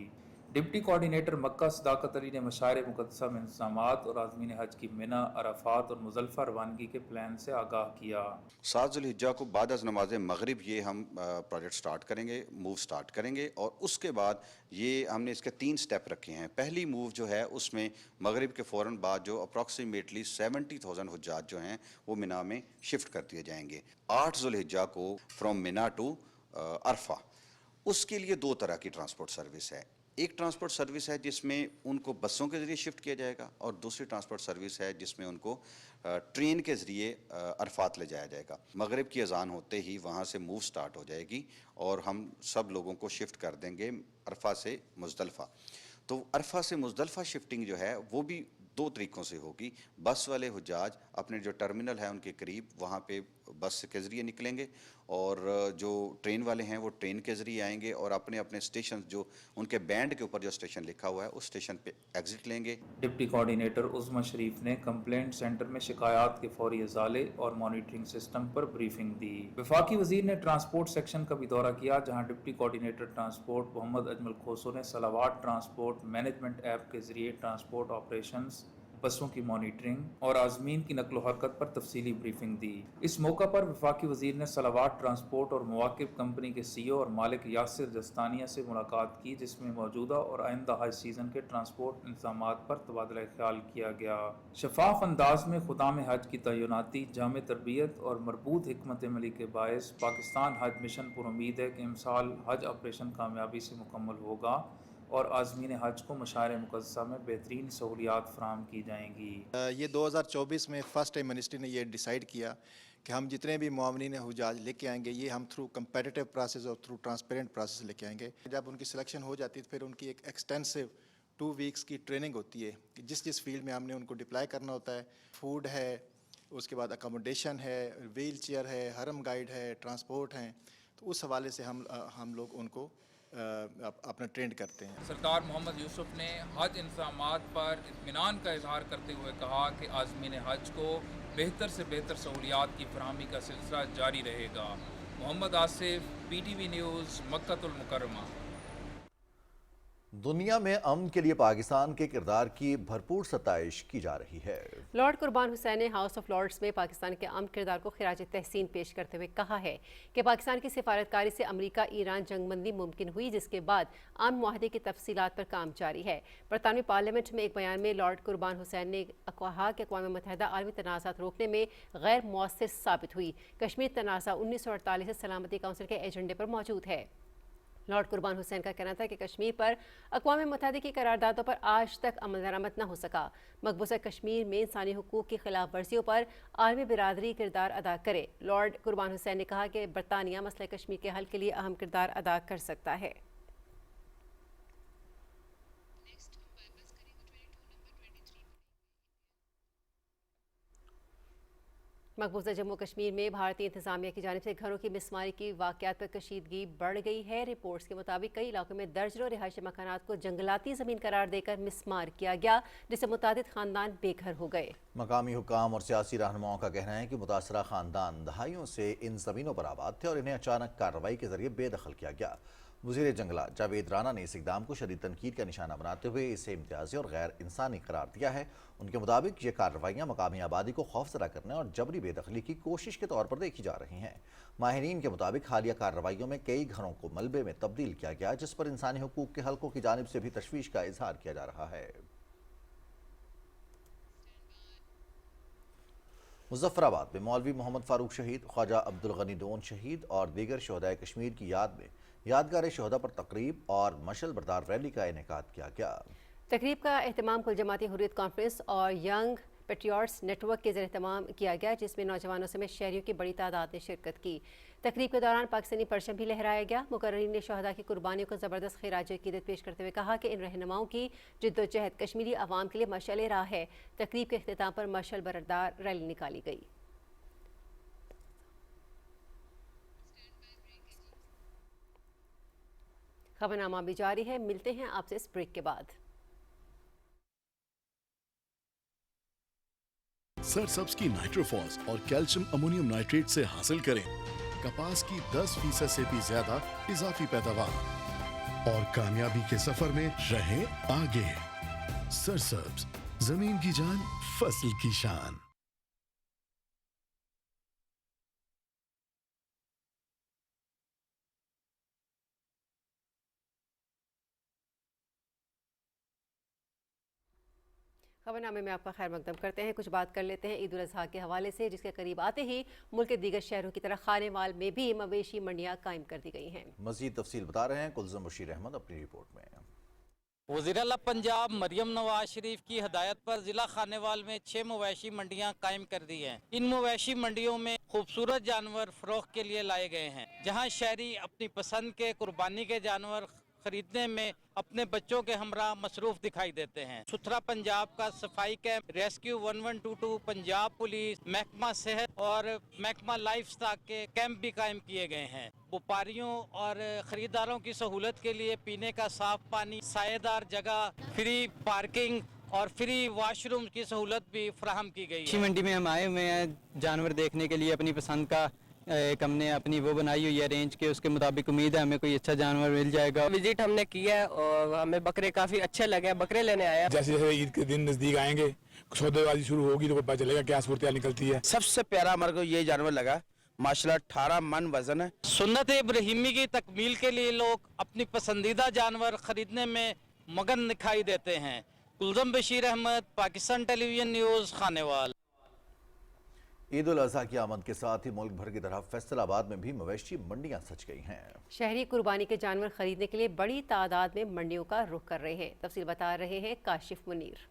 S7: डिप्टी कोऑर्डिनेटर मक्का सदाकत अली ने मशारे मुक़द्दसा में इंतज़ामात और आज़मीन हज की मिना, अराफात और मुज़ल्फ़ा रवानगी के प्लान से आगाह किया।
S8: 7 ज़ुल्हिज्जा को बाद अज़ नमाज़ मगरिब ये हम प्रोजेक्ट स्टार्ट करेंगे, मूव स्टार्ट करेंगे और उसके बाद ये हमने इसके 3 स्टेप रखे हैं। पहली मूव जो है उसमें मगरिब के फ़ौरन बाद जो अप्रॉक्सीमेटली 70,000 हुज्जाज जो हैं वो मिना में शिफ्ट कर दिए जाएंगे। 8 ज़ुल्हिज्जा को फ्रॉम मिना टू अरफा, उसके लिए 2 तरह की ट्रांसपोर्ट सर्विस है। एक ट्रांसपोर्ट सर्विस है जिसमें उनको बसों के ज़रिए शिफ्ट किया जाएगा और दूसरी ट्रांसपोर्ट सर्विस है जिसमें उनको ट्रेन के ज़रिए अरफात ले जाया जाएगा। मगरिब की अज़ान होते ही वहाँ से मूव स्टार्ट हो जाएगी और हम सब लोगों को शिफ्ट कर देंगे अरफा से मुज़दलिफ़ा। तो अरफा से मुज़दलिफ़ा शिफ्टिंग जो है वो भी 2 तरीक़ों से होगी। बस वाले हुज्जाज अपने जो टर्मिनल है उनके करीब वहाँ पे बस के ज़रिए निकलेंगे और जो ट्रेन वाले हैं वो ट्रेन के ज़रिए आएंगे और अपने अपने स्टेशन जो उनके बैंड के ऊपर जो स्टेशन लिखा हुआ है उस स्टेशन पे एग्ज़िट लेंगे।
S7: डिप्टी कोऑर्डिनेटर उज़्मा शरीफ ने कंप्लेंट सेंटर में शिकायत के फौरी इज़ाले और मॉनिटरिंग सिस्टम पर ब्रीफिंग दी। वफाकी वज़ीर ने ट्रांसपोर्ट सेक्शन का भी दौरा किया, जहाँ deputy coordinator transport Mohammad Ajmal Khoso ने सलावात ट्रांसपोर्ट मैनेजमेंट ऐप के ज़रिए ट्रांसपोर्ट ऑपरेशंस, बसों की मॉनिटरिंग और आज़मीन की नकलो हरकत पर तफसीली ब्रीफिंग दी। इस मौका पर वफाकी वज़ीर ने सलावात ट्रांसपोर्ट और मुवाकिब कंपनी के CEO और मालिक यासिर जस्तानिया से मुलाकात की, जिसमें मौजूदा और आइंदा हज सीज़न के ट्रांसपोर्ट इंतज़ामात पर तबादला ख्याल किया गया। शफाफ अंदाज में खुदाम हज की तैनाती, जामे तरबियत और मरबूत हिकमत अमली के बायस पाकिस्तान हज मिशन पर उम्मीद है कि इमसाल हज ऑपरेशन कामयाबी से मुकम्मल होगा और आज़मीन हज को मशारे मुक़द्दसा में बेहतरीन सहूलियात फ़राहम की जाएंगी।
S9: ये 2024 में फ़र्स्ट टाइम मिनिस्ट्री ने ये डिसाइड किया कि हम जितने भी मुआवनीन हुज्जाज लेके आएंगे ये हम थ्रू कंपेटिटिव प्रोसेस और थ्रू ट्रांसपेरेंट प्रोसेस लेके आएंगे। जब उनकी सिलेक्शन हो जाती है तो फिर उनकी एक एक्सटेंसिव 2 वीक्स की ट्रेनिंग होती है कि जिस फील्ड में हमने उनको डिप्लॉय करना होता है। फूड है, उसके बाद अकोमोडेशन है, व्हील चेयर है, हरम गाइड है, ट्रांसपोर्ट हैं, तो उस हवाले से हम लोग उनको अपना ट्रेंड करते हैं।
S10: सरदार मोहम्मद यूसुफ ने हज इंतज़ामात पर इत्मीनान का इजहार करते हुए कहा कि आज़मीन हज को बेहतर से बेहतर सहूलियात की फराहमी का सिलसिला जारी रहेगा। मोहम्मद आसिफ, PTV न्यूज़, मक्कातुल मुकर्रमा।
S2: दुनिया में अमन के लिए पाकिस्तान के किरदार की भरपूर सताइश की जा रही है।
S1: लॉर्ड कुर्बान हुसैन ने हाउस ऑफ लॉर्ड्स में पाकिस्तान के अमन किरदार को खिराज तहसीन पेश करते हुए कहा है कि पाकिस्तान की सिफारतकारी से अमरीका ईरान जंगबंदी मुमकिन हुई, जिसके बाद अमन मुआहदे की तफसीलात पर काम जारी है। बरतानवी पार्लियामेंट में एक बयान में लॉर्ड कुर्बान हुसैन ने कहा कि अक़वाम मुत्तहिदा आलमी तनाज़ात रोकने में गैर मौसर साबित हुई। कश्मीर तनाज़ा 1948 से सलामती काउंसिल के एजेंडे पर मौजूद है। लॉर्ड कुर्बान हुसैन का कहना था कि कश्मीर पर अक़वाम मुत्तहिदा की करारदादों पर आज तक अमल दरामद न हो सका। मकबूजा कश्मीर में इंसानी हुकूक की खिलाफ वर्जियों पर आलमी बिरादरी किरदार अदा करे। लॉर्ड कुर्बान हुसैन ने कहा कि बरतानिया मसला कश्मीर के हल के लिए अहम किरदार अदा कर सकता है। मकबूजा जम्मू कश्मीर में भारतीय इंतजामिया की जानिब से घरों की मिसमारी की वाक़यात पर कशीदगी बढ़ गई है। रिपोर्ट्स के मुताबिक कई इलाकों में दर्जनों रिहायशी मकानात को जंगलाती ज़मीन करार देकर मिसमार किया गया, जिससे मुतादिद ख़ानदान बेघर हो गए।
S2: मकामी हुक्काम और सियासी रहनुमाओं का कहना है कि मुतासरा ख़ानदान दहाइयों से इन ज़मीनों पर आबाद थे और इन्हें अचानक कार्रवाई के जरिए बेदखल किया गया। वज़ीर जंगलात जावेद राना ने इस इक़दाम को शदीद तनकीद का निशाना बनाते हुए इसे इम्तियाजी और गैर इंसानी करार दिया है। उनके मुताबिक ये कार्रवाइयाँ मकामी आबादी को खौफज़दा करने और जबरी बेदखली की कोशिश के तौर पर देखी जा रही हैं। माहिरीन के मुताबिक हालिया कार्रवाइयों में कई घरों को मलबे में तब्दील किया गया, जिस पर इंसानी हुकूक के हलकों की जानिब से भी तशवीश का इजहार किया जा रहा है। मुज़फ़्फ़राबाद में मौलवी मोहम्मद फ़ारूक शहीद, ख्वाजा अब्दुल गनी दोन शहीद और दीगर शहदाए कश्मीर की याद में यादगार शहदा पर तकरीब और मशल बरदार रैली का इनेकाद किया गया।
S1: तकरीब का एहतमाम कुल जमाती हुर्रियत कॉन्फ्रेंस और यंग पेट्रियट्स नेटवर्क के ज़रिए एहतमाम किया गया, जिसमें नौजवानों समेत शहरियों की बड़ी तादाद ने शिरकत की। तकरीब के दौरान पाकिस्तानी परचम भी लहराया गया। मुकर्रिरीन ने शहदा की कुर्बानियों को ज़बरदस्त खिराज अक़ीदत पेश करते हुए कहा कि इन रहनुमाओं की जिद्दोजहद कश्मीरी अवाम के लिए मशाल राह है। तकरीब के अख्तिताम पर मशाल बरदार रैली निकाली गई। खबरनामा भी जारी है, मिलते हैं आपसे इस ब्रेक के बाद।
S11: सरसब्स की नाइट्रोफॉस और कैल्शियम अमोनियम नाइट्रेट से हासिल करें कपास की 10% से भी ज्यादा इजाफी पैदावार और कामयाबी के सफर में रहें आगे। सरसब्स, जमीन की जान, फसल की शान।
S1: खबरनामे में आपका खैर मकदम करते हैं। कुछ बात कर लेते हैं ईद उल अज़हा के हवाले से, जिसके करीब आते ही मुल्क के दीगर शहरों की तरह खानेवाल में भी मवेशी मंडियां कायम कर दी गई हैं।
S2: मज़ीद तफसील बता रहे हैं कुलज़म बशीर अहमद अपनी रिपोर्ट में।
S12: वज़ीर आला पंजाब मरियम नवाज शरीफ की हदायत पर जिला खानेवाल में 6 मवेशी मंडियां कायम कर दी हैं। इन मवेशी मंडियों में खूबसूरत जानवर फरोख्त के लिए लाए गए हैं, जहां शहरी अपनी पसंद के कुर्बानी के जानवर खरीदने में अपने बच्चों के हमरा मसरूफ दिखाई देते हैं। सुथरा पंजाब का सफाई कैंप, रेस्क्यू 1122, पंजाब पुलिस, महकमा सेहत और महकमा लाइफ स्टॉक के कैंप भी कायम किए गए हैं। व्यापारियों और खरीदारों की सहूलत के लिए पीने का साफ पानी, सायेदार जगह, फ्री पार्किंग और फ्री वॉशरूम की सहूलत भी फराहम की गई है।
S13: मंडी में हम आए हुए हैं जानवर देखने के लिए। अपनी पसंद का एक हमने अपनी वो बनाई हुई है रेंज के, उसके मुताबिक उम्मीद है हमें कोई अच्छा जानवर मिल जाएगा।
S14: विजिट हमने किया है और हमें बकरे काफी अच्छे लगे, बकरे लेने आए हैं।
S15: जैसे जैसे ईद के दिन नजदीक आएंगे, सौदेबाजी शुरू होगी तो पता चलेगा क्या सूरत निकलती है।
S16: सबसे प्यारा हमारे को ये जानवर लगा, माशाल्लाह 18 मन वजन है।
S12: सुन्नत इब्राहिमी की तकमील के लिए लोग अपनी पसंदीदा जानवर खरीदने में मगन दिखाई देते हैं। कुलज़म बशीर अहमद, पाकिस्तान टेलीविजन न्यूज़, खानेवाल।
S2: ईद उल अज़हा की आमद के साथ ही मुल्क भर की तरह फैसलाबाद में भी मवेशी मंडियां सज गई हैं।
S1: शहरी कुर्बानी के जानवर खरीदने के लिए बड़ी तादाद में मंडियों का रुख कर रहे हैं। तफसील बता रहे हैं काशिफ मुनीर।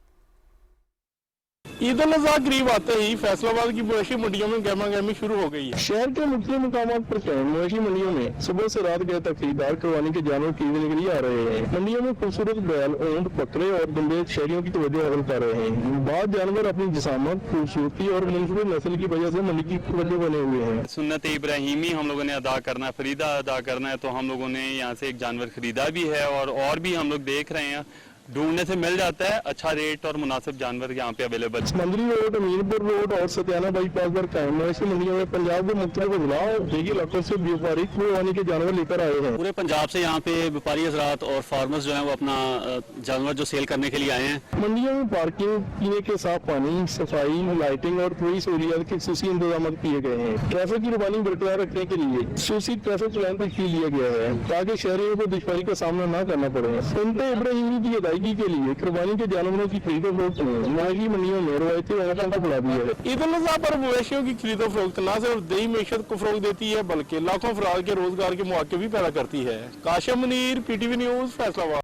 S17: ईद उल अज़हा करीब आते ही फैसलाबाद की मवेशी मंडियों में गहमा गहमी शुरू हो गई है। शहर के मुख्य मुकामात पर कायम मवेशी मंडियों में सुबह से रात गए तक खरीदार कुर्बानी के जानवर खरीदने के लिए आ रहे हैं। मंडियों में खूबसूरत बैल, ऊंट, बकरे और दुम्बे शहरियों की तवज्जो हासिल कर रहे हैं। बाद जानवर अपनी जिसामत, खूबसूरती और मुनफरद नस्ल की वजह से मंडी की तवज्जो बने हुए हैं।
S18: सुन्नत इब्राहिमी हम लोगों ने अदा करना है, फरीदा अदा करना है, तो हम लोगों ने यहाँ से एक जानवर खरीदा भी है और भी हम लोग देख रहे हैं, ढूंढने से मिल जाता है। अच्छा रेट और मुनासिब जानवर यहाँ पे अवेलेबल।
S17: मंदरी रोड, अमीरपुर रोड और सत्याना बाईपास पर कायम मवेशी मंडियों में पंजाब के मुख्तलिफ अजला और देगी इलाकों से व्यापारी कुर्बानी के जानवर लेकर आए हैं।
S18: पूरे पंजाब से यहाँ पे व्यापारी हजरात और फार्मर्स जो हैं वो अपना जानवर जो सेल करने के लिए आए हैं।
S17: मंडियों में पार्किंग, पीने के साफ पानी, सफाई, लाइटिंग और पूरी सहूलियात के खुसूसी इंतजाम किए गए हैं। ट्रैफिक की रुबानी बरकरार रखने के लिए खुसूसी ट्रैफिक प्लान तश्कील लिया गया है ताकि शहरियों को दुश्वारी का सामना न करना पड़े। सुन्नत इब्राहिमी की अदायगी के लिए कुर्बानी के जानवरों की खरीदो फरोख्त में मवेशी मंडियों में रवायती रवायतों को बढ़ा दिया है। ईद उल अज़हा पर मवेशियों की खरीदो फरोख्त न सिर्फ देही मैशत को फरोग देती है बल्कि लाखों अफराद के रोजगार के मौके भी पैदा करती है। Kashif Munir, PTV news, Faisalabad.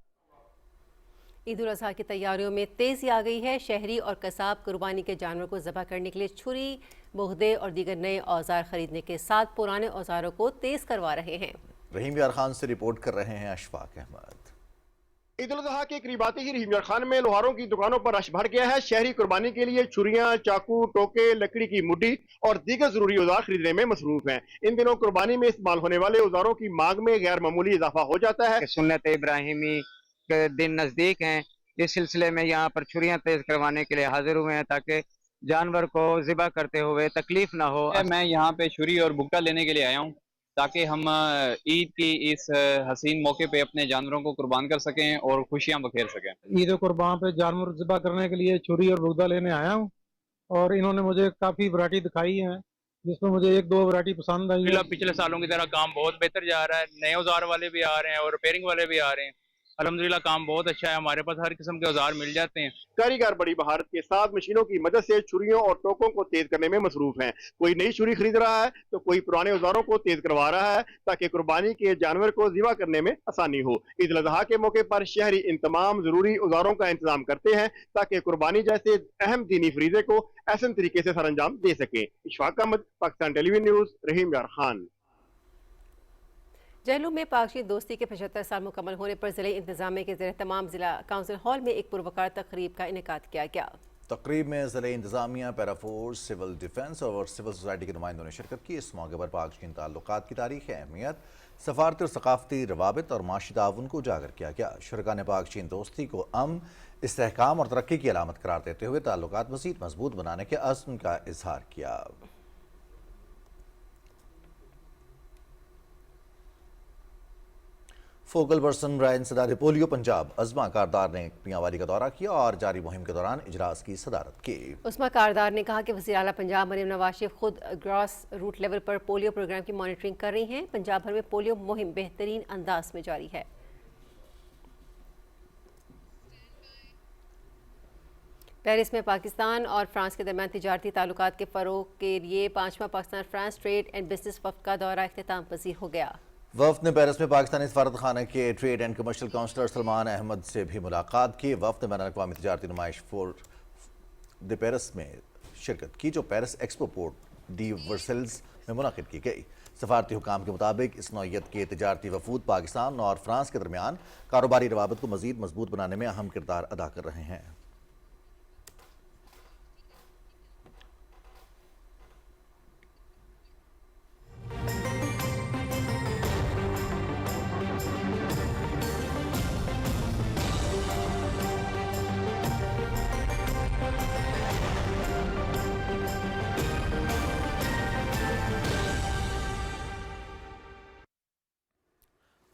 S1: ईद उल अज़हा की तैयारियों में तेजी आ गई है। शहरी और कसाब कुर्बानी के जानवर को ज़बह करने के लिए छुरी, बोगदे और दीगर नए औजार खरीदने के साथ पुराने औजारों को तेज करवा रहे हैं।
S2: रहीम यार खान से रिपोर्ट कर रहे हैं अशफाक अहमद।
S19: ईद उल अज़हा के करीब आते ही रहीम यार खान में लोहारों की दुकानों पर रश बढ़ गया है। शहरी कुर्बानी के लिए छुरियां, चाकू, टोके, लकड़ी की मुड्डी और दीगर जरूरी औजार खरीदने में मसरूफ हैं। इन दिनों कुर्बानी में इस्तेमाल होने वाले औजारों की मांग में गैर मामूली इजाफा हो जाता है।
S20: सुन्नत इब्राहिमी के दिन नजदीक हैं, इस सिलसिले में यहाँ पर छुरियां तेज करवाने के लिए हाजिर हुए हैं ताकि जानवर को ज़िबा करते हुए तकलीफ ना हो।
S21: मैं यहाँ पे छुरी और भुट्टा लेने के लिए आया हूँ। تاکہ ہم عید کی اس حسین موقع پہ اپنے جانوروں کو قربان کر سکیں اور خوشیاں بکھیر سکیں۔
S22: عید قربان پہ جانور ذبح کرنے کے لیے چھری اور بگدہ لینے آیا ہوں، اور انہوں نے مجھے کافی ورائٹی دکھائی ہے جس میں مجھے 1-2 ورائٹی پسند آئی ہے۔
S21: پچھلے سالوں کی طرح کام بہت بہتر جا رہا ہے، نئے اوزار والے بھی آ رہے ہیں اور ریپیئرنگ والے بھی آ رہے ہیں۔ الحمدللہ کام بہت اچھا ہے، ہمارے پاس ہر قسم کے اوزار مل جاتے ہیں۔
S19: کاریگر بڑی مہارت کے ساتھ مشینوں کی مدد سے چھریوں اور ٹوکوں کو تیز کرنے میں مصروف ہیں۔ کوئی نئی چھری خرید رہا ہے تو کوئی پرانے اوزاروں کو تیز کروا رہا ہے تاکہ قربانی کے جانور کو ذبح کرنے میں آسانی ہو۔ عید الاضحیٰ کے موقع پر شہری ان تمام ضروری اوزاروں کا انتظام کرتے ہیں تاکہ قربانی جیسے اہم دینی فریضے کو احسن طریقے سے سر انجام دے سکیں۔ اشفاق احمد، پاکستان ٹیلی ویژن نیوز، رحیم یار خان۔
S1: جہلم میں پاک چین دوستی کے 75 سال مکمل ہونے پر ضلع انتظامیہ کے زیر تمام ضلع کونسل ہال میں ایک پروقار تقریب کا انعقاد کیا گیا۔
S2: تقریب میں ضلع انتظامیہ، پیرا فورس، سول ڈیفنس اور سول سوسائٹی کے نمائندوں نے شرکت کی۔ اس موقع پر پاک چین تعلقات کی تاریخی اہمیت، سفارتی اور ثقافتی روابط اور معاشی تعاون کو اجاگر کیا گیا۔ شرکاء نے پاک چین دوستی کو امن، استحکام اور ترقی کی علامت قرار دیتے ہوئے تعلقات مزید مضبوط بنانے کے عزم کا اظہار کیا۔ فوکل پرسن برائے انسداد پولیو پنجاب عظمہ کاردار نے میاں والی کا دورہ کیا اور جاری مہم کے دوران اجلاس کی صدارت کی۔
S1: عظمہ کاردار نے کہا کہ وزیر اعلیٰ پنجاب مریم نواز شریف خود گراس روٹ لیول پر پولیو پروگرام کی مانیٹرنگ کر رہی ہیں۔ پنجاب بھر میں پولیو مہم بہترین انداز میں جاری ہے۔ پیرس میں پاکستان اور فرانس کے درمیان تجارتی تعلقات کے فروغ کے لیے 5واں Pakistan France trade and business وفد کا دورہ اختتام پذیر ہو گیا۔
S2: وفد نے پیرس میں پاکستانی سفارت خانہ کے trade and commercial counsellor Salman Ahmed سے بھی ملاقات کی۔ وفد نے بین الاقوامی تجارتی نمائش فور دی پیرس میں شرکت کی جو پیرس ایکسپو پورٹ ڈی ورسلز میں منعقد کی گئی۔ سفارتی حکام کے مطابق اس نوعیت کے تجارتی وفود پاکستان اور فرانس کے درمیان کاروباری روابط کو مزید مضبوط بنانے میں اہم کردار ادا کر رہے ہیں۔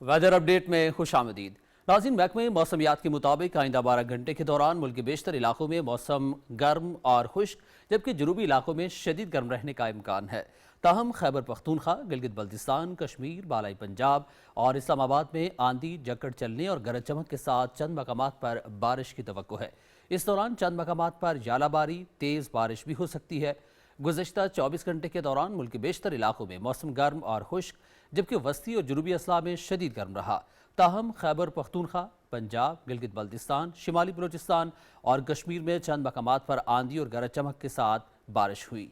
S3: ویدر اپڈیٹ میں خوش آمدید۔ ناظرین، محکمہ موسمیات کے مطابق آئندہ 12 گھنٹے کے دوران ملک کے بیشتر علاقوں میں موسم گرم اور خشک جبکہ جنوبی علاقوں میں شدید گرم رہنے کا امکان ہے۔ تاہم خیبر پختونخوا، گلگت بلتستان، کشمیر، بالائی پنجاب اور اسلام آباد میں آندھی جکڑ چلنے اور گرج چمک کے ساتھ چند مقامات پر بارش کی توقع ہے۔ اس دوران چند مقامات پر ژالہ باری، تیز بارش بھی ہو سکتی ہے۔ گزشتہ 24 گھنٹے کے دوران ملک کے بیشتر علاقوں میں موسم گرم اور خشک جبکہ وسطی اور جنوبی اضلاع میں شدید گرم رہا۔ تاہم خیبر پختونخوا، پنجاب، گلگت بلتستان، شمالی بلوچستان اور کشمیر میں چند مقامات پر آندھی اور گرج چمک کے ساتھ بارش ہوئی۔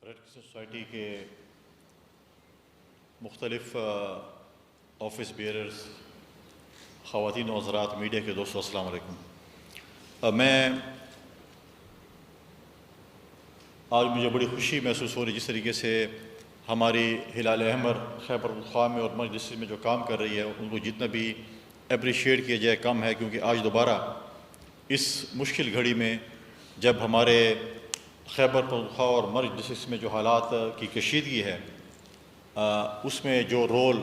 S4: ریڈ کرسنٹ سوسائٹی کے مختلف آفس بیئررز، خواتین و حضرات، میڈیا کے دوستوں، السلام علیکم۔ میں آج مجھے بڑی خوشی محسوس ہو رہی جس طریقے سے ہماری ہلال احمر خیبر پختونخوا میں اور مرج ڈسٹرکٹ میں جو کام کر رہی ہے ان کو جتنا بھی اپریشیٹ کیا جائے کم ہے، کیونکہ آج دوبارہ اس مشکل گھڑی میں جب ہمارے خیبر پختونخوا اور مرج ڈسٹرکٹ میں جو حالات کی کشیدگی ہے اس میں جو رول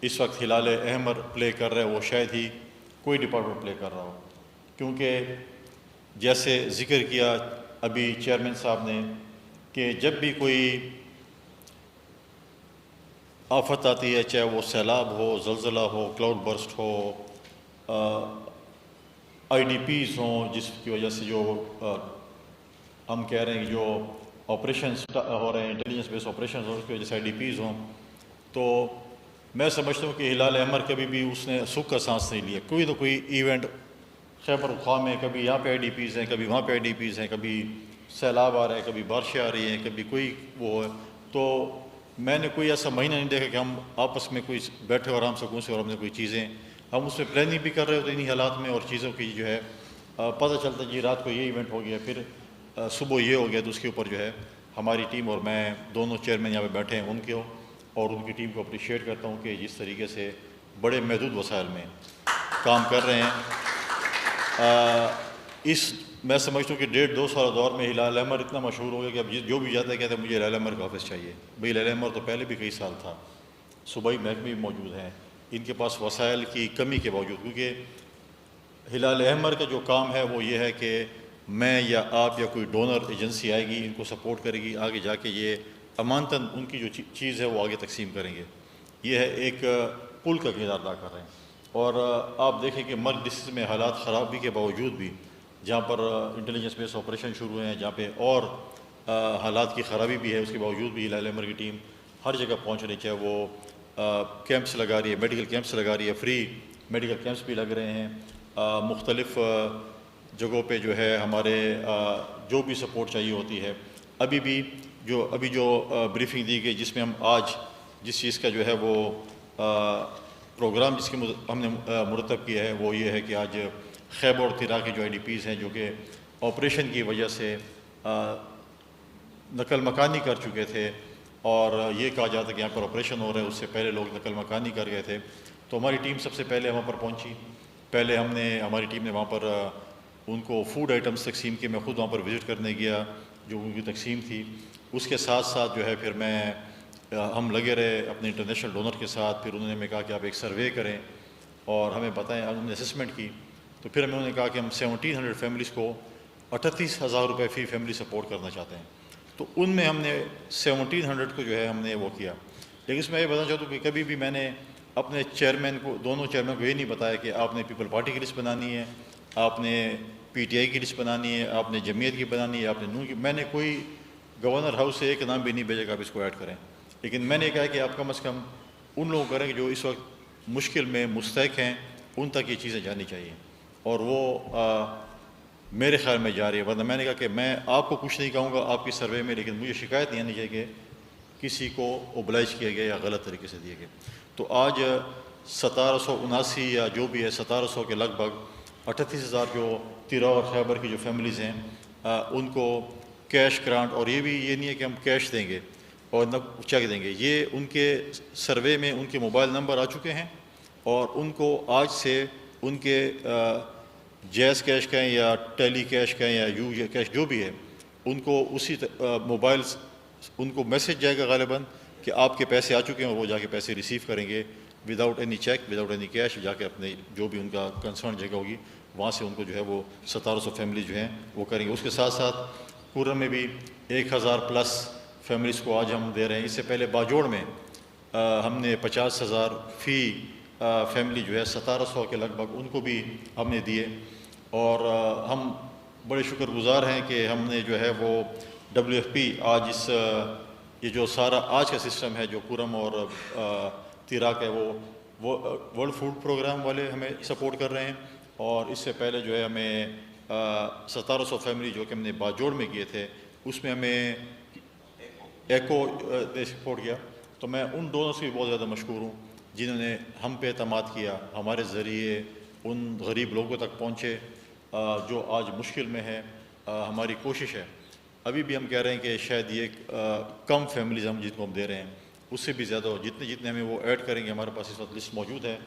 S4: اس وقت ہلال احمر پلے کر رہا ہے وہ شاید ہی کوئی ڈپارٹمنٹ پلے کر رہا ہو، کیونکہ جیسے ذکر کیا ابھی چیئرمین صاحب نے کہ جب بھی کوئی آفت آتی ہے، چاہے وہ سیلاب ہو، زلزلہ ہو، کلاؤڈ برسٹ ہو، آئی ڈی پیز ہوں جس کی وجہ سے جو ہم کہہ رہے ہیں جو آپریشنز ہو رہے ہیں، انٹیلیجنس بیس آپریشنز ہوں، اس کی وجہ سے آئی ڈی پیز ہوں، تو میں سمجھتا ہوں کہ ہلال احمر کبھی بھی اس نے سکھ کا سانس نہیں لیا۔ کوئی تو کوئی ایونٹ خیبر پختونخوا میں، کبھی یہاں پہ آئی ڈی پیز ہیں، کبھی وہاں پہ آئی ڈی پیز ہیں، کبھی سیلاب آ رہا ہے، کبھی بارشیں آ رہی ہیں، کبھی کوئی وہ ہے، تو میں نے کوئی ایسا مہینہ نہیں دیکھا کہ ہم آپس میں کوئی بیٹھے اور آرام سکون سے اور ہم نے کوئی چیزیں ہم اس میں پلاننگ بھی کر رہے ہوتے انہی حالات میں، اور چیزوں کی جو ہے پتہ چلتا ہے جی رات کو یہ ایونٹ ہو گیا، پھر صبح یہ ہو گیا، تو اس کے اوپر جو ہے ہماری ٹیم اور میں دونوں چیئرمین یہاں پہ بیٹھے ہیں ان کے اور ان کی ٹیم کو اپریشیٹ کرتا ہوں کہ جس طریقے سے بڑے محدود وسائل میں کام کر رہے ہیں۔
S5: اس میں سمجھتا ہوں کہ 1.5-2 سال دور میں ہلال احمر اتنا مشہور ہو گیا کہ اب جو بھی جاتا ہے کہتے ہیں مجھے ہلال احمر کا آفس چاہیے. بھئی ہلال احمر تو پہلے بھی کئی سال تھا, صوبائی محکمے بھی موجود ہیں, ان کے پاس وسائل کی کمی کے باوجود, کیونکہ ہلال احمر کا جو کام ہے وہ یہ ہے کہ میں یا آپ یا کوئی ڈونر ایجنسی آئے گی, ان کو سپورٹ کرے گی, آگے جا کے یہ امانتاً ان کی جو چیز ہے وہ آگے تقسیم کریں گے. یہ ہے ایک پل کا کردار ادا کر رہے ہیں. اور آپ دیکھیں کہ مرگ ڈسٹرکٹ میں حالات خرابی کے باوجود بھی, جہاں پر انٹیلیجنس بیس آپریشن شروع ہیں, جہاں پہ اور حالات کی خرابی بھی ہے, اس کے باوجود بھی ہلال احمر کی ٹیم ہر جگہ پہنچ رہی, چاہے وہ کیمپس لگا رہی ہے, میڈیکل کیمپس لگا رہی ہے, فری میڈیکل کیمپس بھی لگ رہے ہیں, مختلف جگہوں پہ جو ہے ہمارے جو بھی سپورٹ چاہیے ہوتی ہے. ابھی جو بریفنگ دی گئی, جس میں ہم آج جس چیز کا جو ہے وہ پروگرام جس کی ہم نے مرتب کیا ہے وہ یہ ہے کہ آج خیبر اور تیرا کے جو IDPs ہیں جو کہ آپریشن کی وجہ سے نقل مکانی کر چکے تھے, اور یہ کہا جاتا ہے کہ یہاں پر آپریشن ہو رہا ہے, اس سے پہلے لوگ نقل مکانی کر گئے تھے, تو ہماری ٹیم سب سے پہلے وہاں پر پہنچی. پہلے ہماری ٹیم نے وہاں پر ان کو فوڈ آئٹمس تقسیم کی, میں خود وہاں پر وزٹ کرنے گیا جو ان کی تقسیم تھی. اس کے ساتھ ساتھ جو ہے پھر ہم لگے رہے اپنے انٹرنیشنل ڈونر کے ساتھ. پھر انہوں نے ہمیں کہا کہ آپ ایک سروے کریں اور ہمیں بتائیں, انہوں نے اسسمنٹ کی, تو پھر انہوں نے کہا کہ ہم 1700 فیملیز کو 38,000 روپے فی فیملی سپورٹ کرنا چاہتے ہیں. تو ان میں ہم نے 1700 کو جو ہے ہم نے وہ کیا. لیکن اس میں یہ بتانا چاہتا ہوں کہ کبھی بھی میں نے اپنے چیئرمین کو, دونوں چیئرمین کو یہ نہیں بتایا کہ آپ نے پیپل پارٹی کی لسٹ بنانی ہے, آپ نے PTI کی لسٹ بنانی ہے, آپ نے جمعیت کی بنانی ہے, آپ نے نون کی. میں نے کوئی گورنر ہاؤس سے ایک نام بھی نہیں بھیجا کہ آپ اس کو ایڈ کریں, لیکن میں نے کہا کہ آپ کم از کم ان لوگوں کو کریں جو اس وقت مشکل میں مستحق ہیں, ان تک یہ چیزیں جانی چاہیے, اور وہ میرے خیال میں جا رہی ہے. ورنہ میں نے کہا کہ میں آپ کو کچھ نہیں کہوں گا آپ کی سروے میں, لیکن مجھے شکایت نہیں آنی چاہیے کہ کسی کو اوبلائج کیا گیا یا غلط طریقے سے دیے گئے. تو آج 1779 یا جو بھی ہے 1700 کے لگ بھگ 38,000 جو تیرا اور خیبر کی جو فیملیز ہیں ان کو کیش گرانٹ, اور یہ بھی یہ نہیں ہے کہ ہم کیش دیں گے اور نہ چیک دیں گے, یہ ان کے سروے میں ان کے موبائل نمبر آ چکے ہیں, اور ان کو آج سے ان کے جیز کیش کہیں یا ٹیلی کیش کہیں یا یو کیش جو بھی ہے, ان کو اسی موبائل ان کو میسج جائے گا غالباً کہ آپ کے پیسے آ چکے ہیں, اور وہ جا کے پیسے ریسیو کریں گے without any check, without any cash, جا کے اپنے جو بھی ان کا کنسرن جگہ ہوگی وہاں سے ان کو جو ہے وہ 1700 فیملی جو ہیں وہ کریں گے. اس کے ساتھ ساتھ کورم میں بھی 1000+ فیملیز کو آج ہم دے رہے ہیں. اس سے پہلے باجوڑ میں ہم نے 50,000 فی فیملی جو ہے 1700 کے لگ بھگ ان کو بھی ہم نے دیے, اور ہم بڑے شکر گزار ہیں کہ ہم نے جو ہے وہ WFP آج یہ جو سارا آج کا سسٹم ہے جو کورم اور تیراک ہے وہ ورلڈ فوڈ پروگرام والے ہمیں سپورٹ کر رہے ہیں, اور اس سے پہلے جو ہے ہمیں 1700 فیملی جو کہ ہم نے باجوڑ میں کیے تھے اس میں ہمیں ایکو نے سپورٹ کیا. تو میں ان دونوں سے بھی بہت زیادہ مشکور ہوں جنہوں نے ہم پہ اعتماد کیا, ہمارے ذریعے ان غریب لوگوں تک پہنچے جو آج مشکل میں ہے. ہماری کوشش ہے, ابھی بھی ہم کہہ رہے ہیں کہ شاید یہ کم فیملیز ہم جن کو ہم دے رہے ہیں اس سے بھی زیادہ ہو, جتنے ہمیں وہ ایڈ کریں گے. ہمارے پاس اس وقت لسٹ موجود ہے,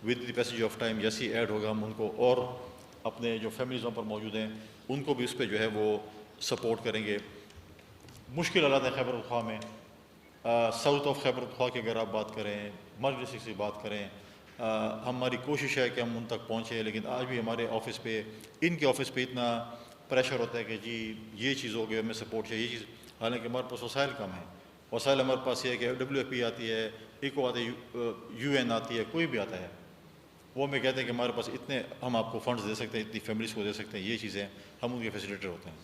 S5: with the passage of time جیسی ایڈ ہوگا ہم ان کو اور اپنے جو فیملیز وہاں پر موجود ہیں ان کو بھی اس پہ جو ہے وہ سپورٹ کریں گے. مشکل حالات ہیں خیبر پختونخوا میں, ساؤتھ آف خیبر پختونخوا کی اگر آپ بات کریں, مرگ ڈسٹرکٹ سے بات کریں, ہماری کوشش ہے کہ ہم ان تک پہنچیں, لیکن آج بھی ہمارے آفس پہ ان کے آفس پہ اتنا پریشر ہوتا ہے کہ جی یہ چیز ہو گئی ہمیں سپورٹ چاہیے, یہ چیز, حالانکہ ہمارے پاس وسائل کم ہیں. وسائل ہمارے پاس یہ ہے کہ WFP آتی ہے, ایکو آتی ہے, UN آتی ہے, کوئی بھی آتا ہے, وہ ہمیں کہتے ہیں کہ ہمارے پاس اتنے ہم آپ کو فنڈز دے سکتے ہیں, اتنی فیملیز کو دے سکتے ہیں, یہ چیزیں ہم ان کے فیسیلیٹر ہوتے ہیں.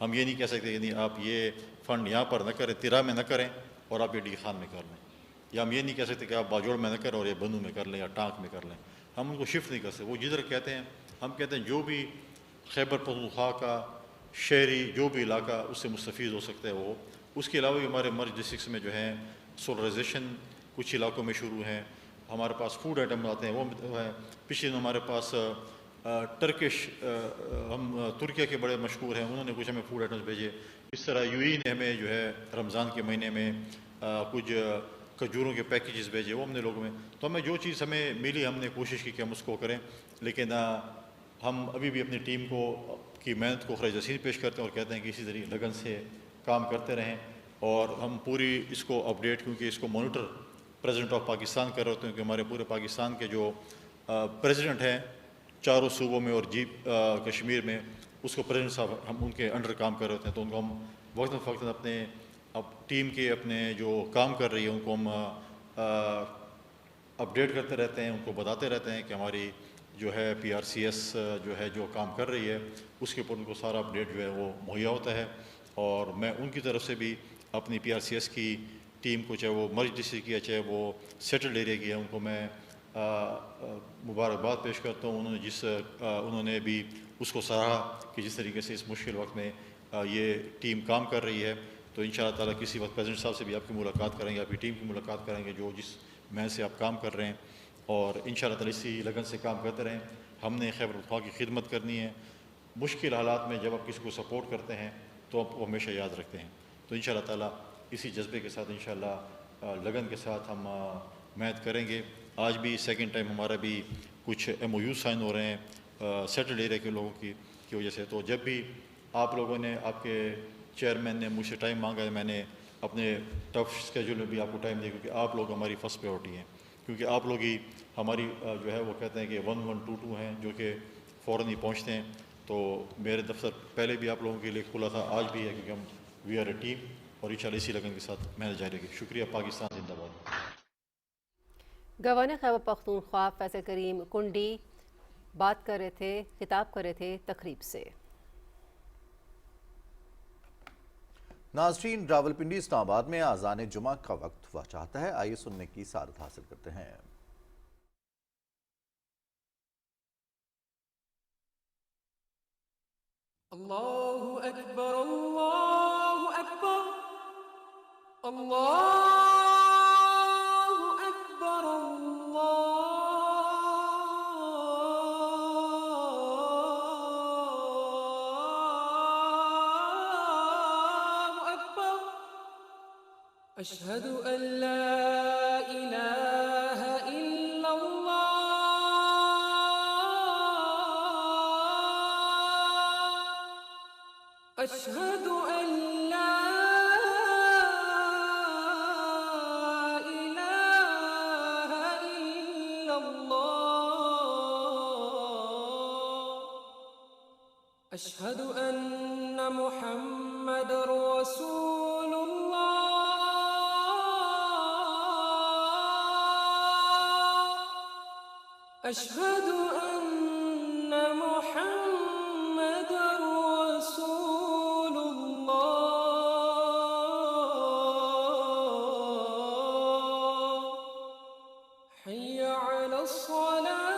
S5: ہم یہ نہیں کہہ سکتے یعنی آپ یہ فنڈ یہاں پر نہ کریں, تیرا میں نہ کریں اور آپ یہ ڈی خان میں کر لیں, یا ہم یہ نہیں کہہ سکتے کہ آپ باجوڑ میں نہ کریں اور یہ بنو میں کر لیں یا ٹانک میں کر لیں. ہم ان کو شفٹ نہیں کر سکتے, وہ جدھر کہتے ہیں ہم کہتے ہیں جو بھی خیبر پختونخوا کا شہری جو بھی علاقہ اس سے مستفید ہو سکتا ہے وہ. اس کے علاوہ بھی ہمارے مرج ڈسٹرکٹس میں جو ہیں سولرائزیشن کچھ علاقوں میں شروع ہیں, ہمارے پاس فوڈ آئٹم آتے ہیں وہ ہیں. پچھلے دن ہمارے پاس ٹرکش, ہم ترکیہ کے بڑے مشہور ہیں, انہوں نے کچھ ہمیں فوڈ آئٹمس بھیجے. اس طرح UAE نے ہمیں جو ہے رمضان کے مہینے میں کچھ کھجوروں کے پیکیجز بھیجے, وہ ہم نے لوگوں میں. تو ہمیں جو چیز ہمیں ملی ہم نے کوشش کی کہ ہم اس کو کریں, لیکن ہم ابھی بھی اپنی ٹیم کو کی محنت کو خراج تحسین پیش کرتے ہیں اور کہتے ہیں کہ اسی طریقے لگن سے کام کرتے رہیں، اور ہم پوری اس کو اپڈیٹ، کیونکہ اس کو مانیٹر پریزیڈنٹ آف پاکستان کر رہے ہوتے ہیں، کہ ہمارے پورے پاکستان کے جو پریزیڈنٹ ہیں چاروں صوبوں میں اور کشمیر میں، اس کو پریزیڈنٹ صاحب ہم ان کے انڈر کام کر رہے ہوتے ہیں، تو ان کو ہم وقتاً فوقتاً اپنے ٹیم کے اپنے جو کام کر رہی ہے ان کو ہم اپڈیٹ کرتے رہتے ہیں، ان کو بتاتے رہتے ہیں کہ ہماری جو ہے PRCS جو ہے جو کام کر رہی ہے اس کے اوپر ان کو سارا اپڈیٹ جو ہے وہ مہیا ہوتا ہے، اور میں ان کی طرف سے بھی اپنی PRCS کی ٹیم کو، چاہے وہ مرج ڈسٹرکٹ کی ہے چاہے وہ سیٹلڈ ایریا کی ہے، ان کو میں مبارکباد پیش کرتا ہوں۔ انہوں نے بھی اس کو سراہا کہ جس طریقے سے اس مشکل وقت میں یہ ٹیم کام کر رہی ہے، تو انشاءاللہ تعالیٰ کسی وقت پریزیڈنٹ صاحب سے بھی آپ کی ملاقات کریں گے، آپ کی ٹیم کی ملاقات کریں گے جو جس محنت سے آپ کام کر رہے ہیں، اور انشاءاللہ تعالیٰ اسی لگن سے کام کرتے رہیں۔ ہم نے خیبر پختونخوا کی خدمت کرنی ہے۔ مشکل حالات میں جب آپ کسی کو سپورٹ کرتے ہیں تو آپ کو ہمیشہ یاد رکھتے ہیں، تو انشاءاللہ تعالیٰ اسی جذبے کے ساتھ انشاءاللہ لگن کے ساتھ ہم محنت کریں گے۔ آج بھی سیکنڈ ٹائم ہمارا بھی کچھ MOU سائن ہو رہے ہیں سیٹلڈ ایریا کے لوگوں کی وجہ سے، تو جب بھی آپ لوگوں نے، آپ کے چیئرمین نے مجھ سے ٹائم مانگا ہے، میں نے اپنے ٹف اسکیجول میں بھی آپ کو ٹائم دیا، کیونکہ آپ لوگ ہماری فرسٹ پریورٹی ہیں، کیونکہ آپ لوگ ہی ہماری جو ہے وہ کہتے ہیں کہ 1122 ہیں جو کہ فوراً ہی پہنچتے ہیں۔ تو میرے دفتر پہلے بھی آپ لوگوں کے لیے کھلا تھا، آج بھی ہے، کیونکہ ہم وی آر اے ٹیم، اور انشاءاللہ اسی لگن کے ساتھ محنت جاری رہے گی۔ شکریہ۔ پاکستان زندہ باد۔
S1: گورنر خیبر پختونخوا فیصل کریم کنڈی بات کر رہے تھے، خطاب کر رہے تھے تقریب سے۔
S2: ناظرین، راولپنڈی اسلام آباد میں اذان جمعہ کا وقت ہوا چاہتا ہے، آئیے سننے کی سعادت حاصل کرتے ہیں۔
S6: اللہ اکبر اللہ اکبر اللہ اکبر اللہ اکبر اشہد ان لا الہ الا اللہ اشہد ان لا الہ الا اللہ اشہد ان محمد رسول اللہ اشہد ان محمد رسول حي على الصلاة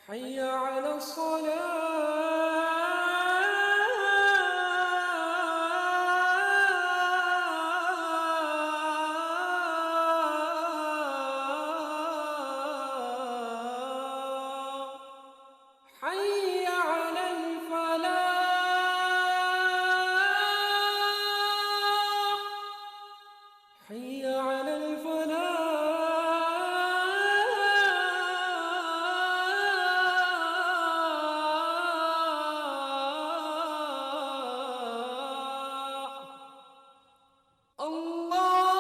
S6: حي على الصلاة حي على الفلاح حي على الفلاح الله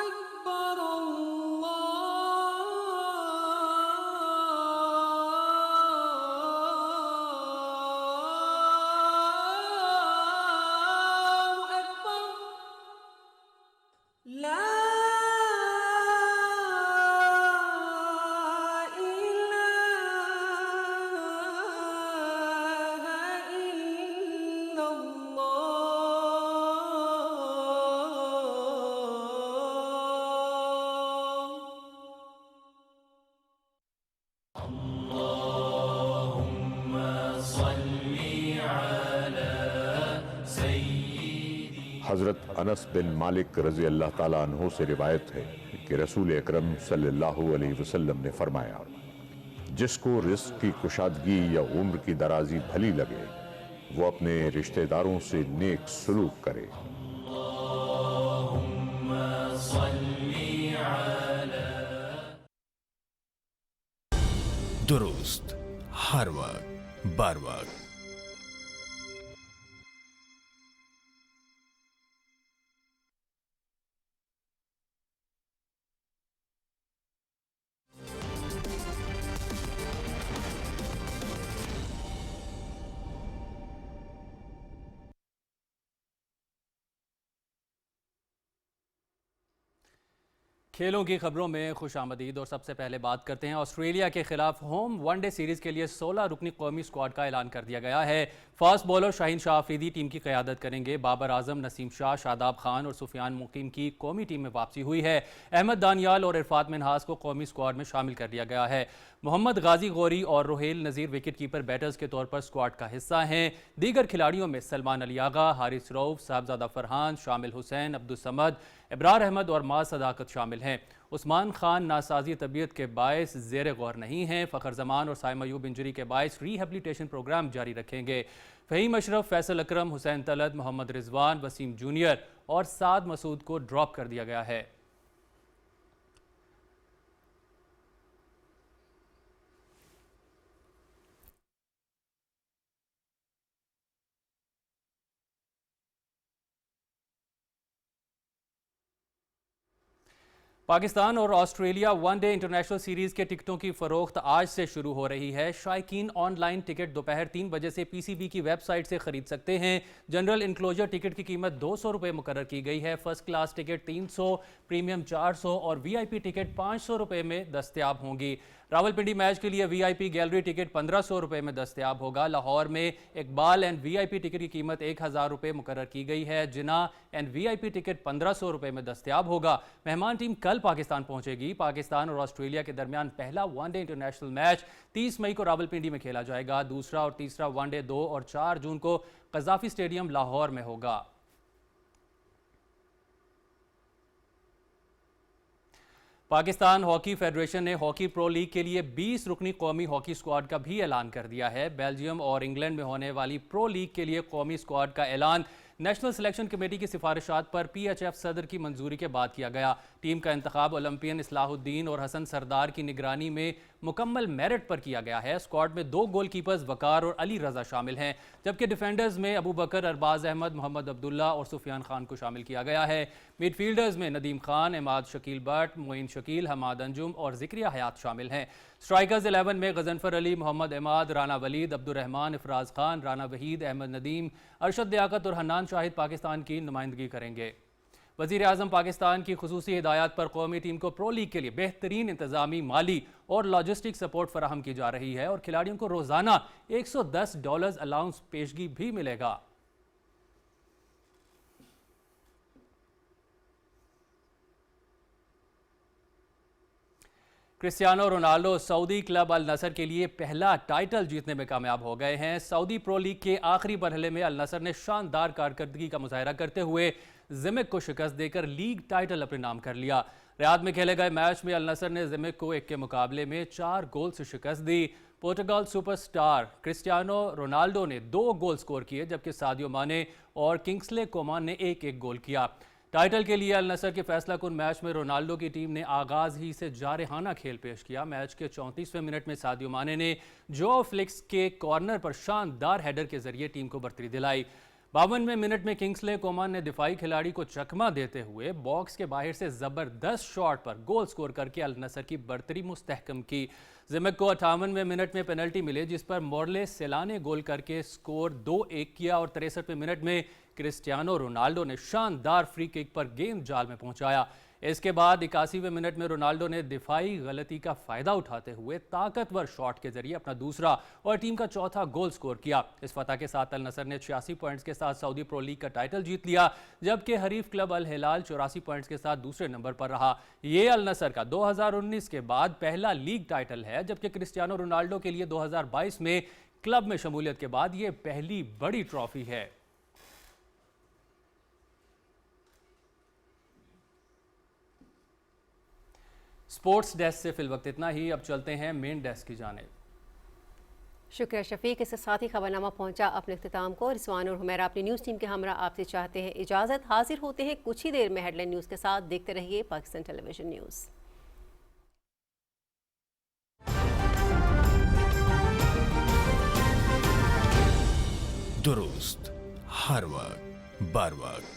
S6: أكبر الله أكبر لا إله إلا اللهم صل على سيدنا
S8: حضرت انس بن مالک رضی اللہ تعالیٰ عنہ سے روایت ہے کہ رسول اکرم صلی اللہ علیہ وسلم نے فرمایا، جس کو رزق کی کشادگی یا عمر کی درازی بھلی لگے وہ اپنے رشتہ داروں سے نیک سلوک کرے۔
S7: दुरुस्त, हर वक्त, बर वक्त।
S3: खेलों की खबरों में खुश आमदीद और सबसे पहले बात करते हैं ऑस्ट्रेलिया के खिलाफ होम वनडे सीरीज़ के लिए 16 रुकनी कौमी स्क्वाड का ऐलान कर दिया गया है। Fast bowler Shaheen Shah Afridi team की क़यादत करेंगे। बाबर आजम, नसीम शाह, शादाब खान और सुफियान मुकीम की कौमी टीम में वापसी हुई है। अहमद दानियाल और इरफात मिनहास को कौमी स्क्वाड में शामिल कर लिया गया है। मोहम्मद गाजी गौरी और रोहेल नज़ीर विकेट कीपर बैटर्स के तौर पर स्क्वाड का हिस्सा हैं। दीगर खिलाड़ियों में सलमान अली आगा, हारिस रऊफ, साहबजादा फरहान, शामिल हुसैन, अब्दुल-समद, इब्रार अहमद और माज सदाकत शामिल हैं। उस्मान खान नासाजी तबीयत के बायस ज़ेर गौर नहीं हैं। फ़खर जमान और साइम अयूब इंजरी के बायस रिहेबिलिटेशन प्रोग्राम जारी रखेंगे। फ़हीम अशरफ, फैसल अकरम, हुसैन तलत, मोहम्मद रिजवान, वसीम जूनियर और साद मसूद को ड्रॉप कर दिया गया है। पाकिस्तान और ऑस्ट्रेलिया वनडे इंटरनेशनल सीरीज़ के टिकटों की फ़रोख्त आज से शुरू हो रही है। शायकीन ऑनलाइन टिकट दोपहर 3 बजे से पीसीबी की वेबसाइट से ख़रीद सकते हैं। जनरल इंक्लोजर टिकट की कीमत 200 रुपये मुकर्रर की गई है। फर्स्ट क्लास टिकट 300, प्रीमियम 400 और वीआईपी टिकट 500 रुपये में दस्तयाब होंगी। रावलपिंडी मैच के लिए वीआईपी गैलरी टिकट 1500 रुपये में दस्तयाब होगा। लाहौर में इकबाल एंड वीआईपी टिकट की कीमत 1000 रुपये मुकर्रर की गई है। जिना एंड वीआईपी टिकट 1500 रुपये में दस्तयाब होगा। मेहमान टीम कल पाकिस्तान पहुंचेगी। पाकिस्तान और ऑस्ट्रेलिया के दरमियान पहला वनडे इंटरनेशनल मैच 30 मई को रावलपिंडी में खेला जाएगा। दूसरा और तीसरा वनडे 2 और 4 जून को कज़ाफी स्टेडियम लाहौर में होगा। पाकिस्तान हॉकी फेडरेशन ने हॉकी प्रो लीग के लिए 20 रुकनी कौमी हॉकी स्क्वाड का भी ऐलान कर दिया है। बेल्जियम और इंग्लैंड में होने वाली प्रो लीग के लिए कौमी स्क्वाड का ऐलान नेशनल सिलेक्शन कमेटी की सिफारिशात पर पीएचएफ सदर की मंजूरी के बाद किया गया। टीम का इंतखाब ओलंपियन इस्लाहुद्दीन और हसन सरदार की निगरानी में मुकम्मल मेरिट पर किया गया है। स्क्वाड में 2 गोल कीपर्स वकार और अली रजा शामिल हैं, जबकि डिफेंडर्स में अबू बकर, अरबाज अहमद, मोहम्मद अब्दुल्ला और सुफियान खान को शामिल किया गया है। मिडफील्डर्स में नदीम खान, इमाद शकील बट, मोइन शकील, हमाद अंजुम और जिक्रिया हयात शामिल हैं। स्ट्राइकर्स 11 में गजनफर अली, मोहम्मद इमाद, राना वलीद, अब्दुर्रहमान, इफराज खान, राना वहीद, अहमद नदीम, अरशद लियाकत और हन्नान शाहिद पाकिस्तान की नुमाइंदगी करेंगे। वज़ीर आज़म पाकिस्तान की खुसूसी हिदायत पर कौमी टीम को प्रो लीग के लिए बेहतरीन इंतजामी, माली और लॉजिस्टिक सपोर्ट फराहम की जा रही है और खिलाड़ियों को रोज़ाना $110 अलाउंस पेशगी भी मिलेगा। Cristiano Ronaldo Saudi club Al Nassr के लिए पहला टाइटल जीतने में कामयाब हो गए हैं। सऊदी प्रो लीग के आखिरी मरहले में अल नसर ने शानदार कारकर्दगी का मुजाहरा करते हुए ज़िमिक को शिकस्त देकर लीग टाइटल अपने नाम कर लिया। रियाद में खेले गए मैच में अल नसर ने ज़िमिक को 1 के मुकाबले में 4 गोल से शिकस्त दी। पोर्टुगल सुपरस्टार क्रिस्टियानो रोनाल्डो ने 2 गोल स्कोर किए, जबकि सादियो माने और किंग्सले कोमान ने 1-1 गोल किया। टाइटल के लिए अल नसर के फैसला कुन मैच में रोनाल्डो की टीम ने आगाज ही से जारहाना खेल पेश किया। मैच के 34वें मिनट में सादियो माने ने जो फ्लिक्स के कॉर्नर पर शानदार हेडर के जरिए टीम को बढ़तरी दिलाई। 52वें मिनट में किंग्सले कोमान ने दिफाई खिलाड़ी को चकमा देते हुए बॉक्स के बाहर से जबरदस्त शॉट पर गोल स्कोर करके अल नसर की बढ़तरी मुस्तहकम की। ज़िमिक को 58वें मिनट में पेनल्टी मिले, जिस पर मोरले सेला ने गोल करके स्कोर 2-1 किया और 63वें मिनट में क्रिस्टियानो रोनाल्डो ने शानदार फ्री किक पर गेंद जाल में पहुंचाया। इसके बाद 81वें मिनट में रोनाल्डो ने दिफाई गलती का फायदा उठाते हुए ताकतवर शॉट के जरिए अपना दूसरा और टीम का चौथा गोल स्कोर किया। इस फतह के साथ अल नसर ने 86 पॉइंट्स के साथ सऊदी प्रो लीग का टाइटल जीत लिया, जबकि हरीफ क्लब अल हिलाल 84 पॉइंट्स के साथ दूसरे नंबर पर रहा। ये अल नसर का 2019 के बाद पहला लीग टाइटल है, जबकि क्रिस्टियानो रोनाल्डो के लिए 2022 में क्लब में शमूलियत के बाद ये पहली बड़ी ट्रॉफी है। स्पोर्ट्स डेस्क से फिल वक्त इतना ही। अब चलते हैं मेन डेस्क की जानिब।
S1: शुक्रिया शफीक। इसके साथ ही खबरनामा पहुंचा अपने इख्तिताम को। रिजवान और हुमैरा अपनी न्यूज़ टीम के हमरा आपसे चाहते हैं इजाज़त। हाजिर होते हैं कुछ ही देर में हेडलाइन न्यूज़ के साथ। देखते रहिए पाकिस्तान टेलीविजन न्यूज़।
S7: दुरुस्त हर वक्त बर वक्त।